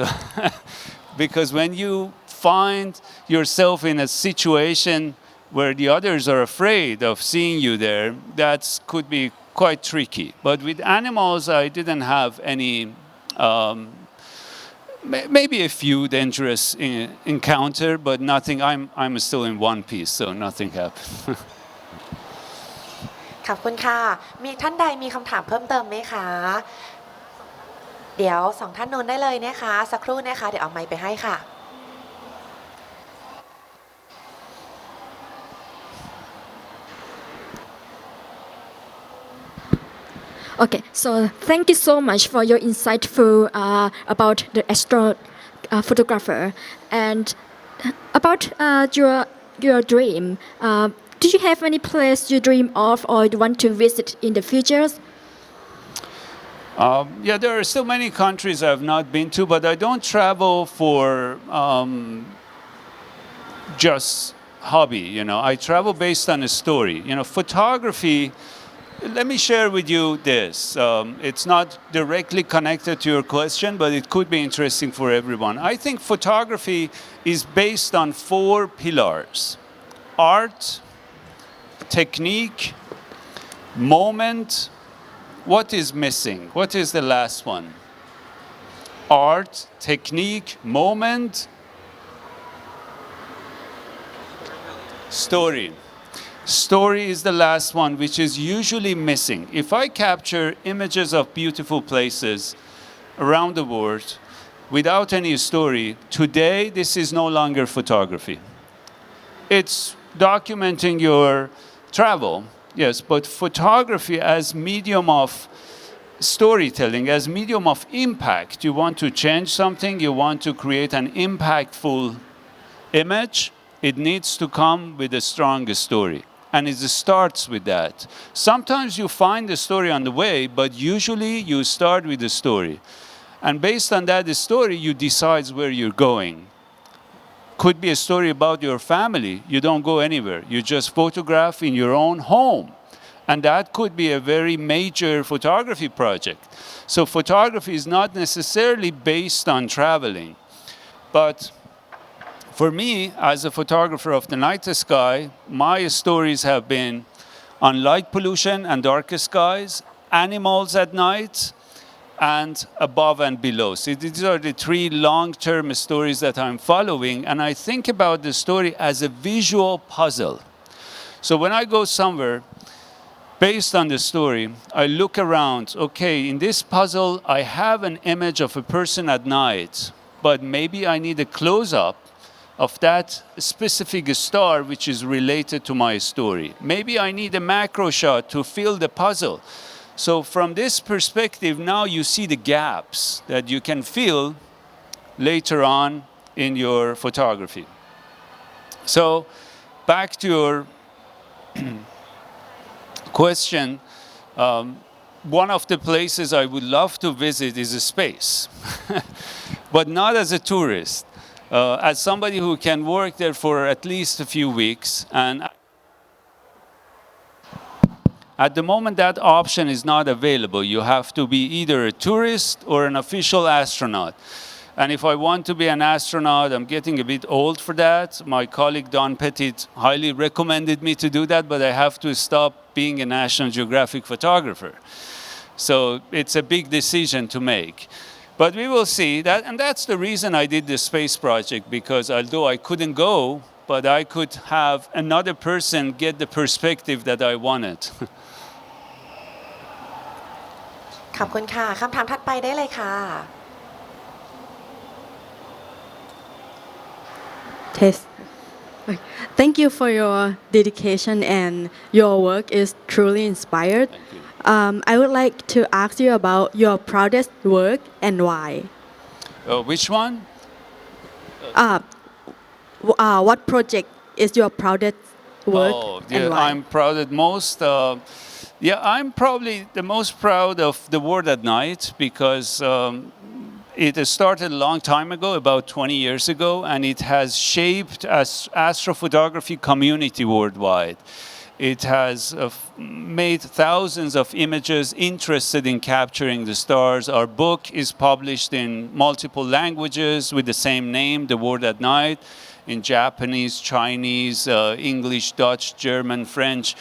Because when you find yourself in a situation where the others are afraid of seeing you there, that could be quite tricky. But with animals, I didn't have any, maybe a few dangerous encounter, but nothing. I'm still in one piece, so nothing happened. ขอบคุณค่ะมีท่านใดมีคำถามเพิ่มเติมไหมคะ เดี๋ยวสองท่านนู้นได้เลยนะคะสักครู่นะคะเดี๋ยวเอาไมค์ไปให้ค่ะ Okay, so thank you so much for your insightful about the photographer and about your dream. Do you have any place you dream of or you want to visit in the future? Yeah, there are still many countries I've not been to, but I don't travel for just hobby. You know, I travel based on a story. You know, photography. Let me share with you this. It's not directly connected to your question, but it could be interesting for everyone. I think photography is based on 4 pillars: art, technique, moment. What is missing? What is the last one? Art, technique, moment, story. Story is the last one, which is usually missing. If I capture images of beautiful places around the world without any story, today this is no longer photography. It's documenting your travel, yes, but photography as medium of storytelling, as medium of impact. You want to change something, you want to create an impactful image, it needs to come with a strong story. And it starts with that. Sometimes you find the story on the way, but usually you start with the story. And based on that story, you decide where you're going. Could be a story about your family. You don't go anywhere. You just photograph in your own home. And that could be a very major photography project. So photography is not necessarily based on traveling. But for me, as a photographer of the night sky, my stories have been on light pollution and dark skies, animals at night, and above and below. So these are the 3 long-term stories that I'm following, and I think about the story as a visual puzzle. So when I go somewhere, based on the story, I look around, okay, in this puzzle, I have an image of a person at night, but maybe I need a close-up of that specific star which is related to my story. Maybe I need a macro shot to fill the puzzle. So from this perspective, now you see the gaps that you can fill later on in your photography. So back to your question, one of the places I would love to visit is space, but not as a tourist. As somebody who can work there for at least a few weeks, and at the moment that option is not available. You have to be either a tourist or an official astronaut. And if I want to be an astronaut, I'm getting a bit old for that. My colleague Don Petit highly recommended me to do that, but I have to stop being a National Geographic photographer. So it's a big decision to make. But we will see that, and that's the reason I did the space project, because although I couldn't go but I could have another person get the perspective that I wanted. ขอบคุณค่ะคำถามถัดไปได้เลยค่ะ Test. Thank you for your dedication and your work is truly inspired. I would like to ask you about your proudest work and why. Which one? What project is your proudest work and why? I'm proud at most. I'm probably the most proud of the World at Night because it started a long time ago, about 20 years ago, and it has shaped astrophotography community worldwide. It has made thousands of images interested in capturing the stars. Our book is published in multiple languages with the same name, The World at Night, in Japanese, Chinese, English, Dutch, German, French.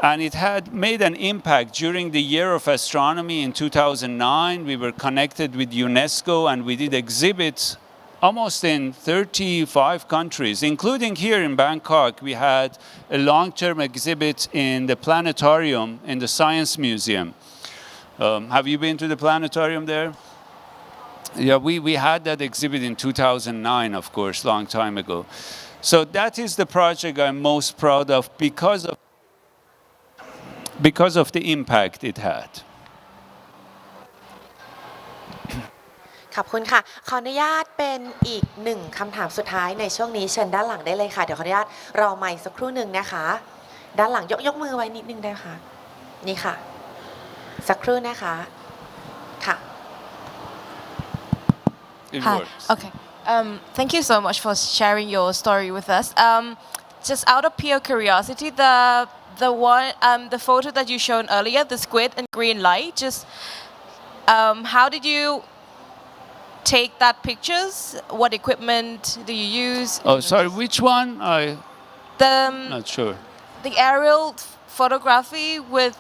And it had made an impact during the year of astronomy in 2009. We were connected with UNESCO and we did exhibits almost in 35 countries, including here in Bangkok. We had a long-term exhibit in the planetarium in the Science Museum. Have you been to the planetarium there? Yeah, we had that exhibit in 2009, of course, long time ago. So that is the project I'm most proud of because of the impact it had. ขอบคุณค่ะขออนุญาตเป็นอีกหนึ่งคำถามสุดท้ายในช่วงนี้เชิญด้านหลังได้เลยค่ะเดี๋ยวขออนุญาตรอไมค์สักครู่หนึ่งนะคะด้านหลังยกมือไว้นิดนึงได้ค่ะนี่ค่ะสักครู่นะคะค่ะ Hi. Okay. Thank you so much for sharing your story with us. Just out of pure curiosity, the photo that you shown earlier, the squid and green light, just how did you take that pictures? What equipment do you use? Oh, sorry, which one? Not sure. The aerial photography with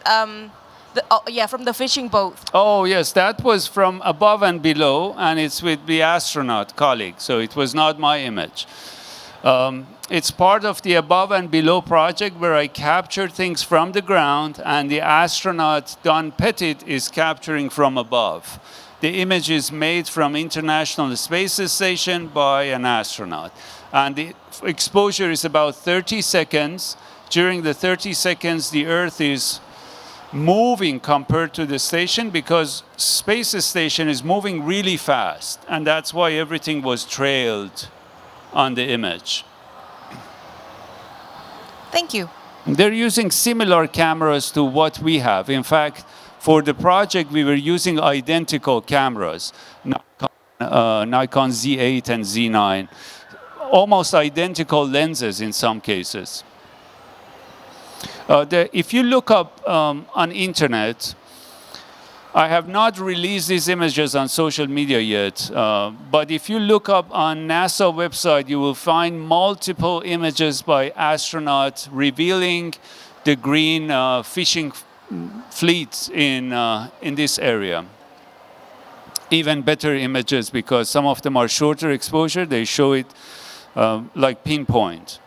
from the fishing boat. Oh, yes, that was from above and below, and it's with the astronaut colleague, so it was not my image. It's part of the above and below project where I capture things from the ground, and the astronaut Don Pettit is capturing from above. The image is made from International Space Station by an astronaut. And the exposure is about 30 seconds. During the 30 seconds, the Earth is moving compared to the station because space station is moving really fast. And that's why everything was trailed on the image. Thank you. They're using similar cameras to what we have. In fact, for the project, we were using identical cameras, Nikon Z8 and Z9, almost identical lenses in some cases. If you look up on internet, I have not released these images on social media yet, but if you look up on NASA website, you will find multiple images by astronauts revealing the green fishing fleets in this area. Even better images because some of them are shorter exposure, they show it like pinpoint.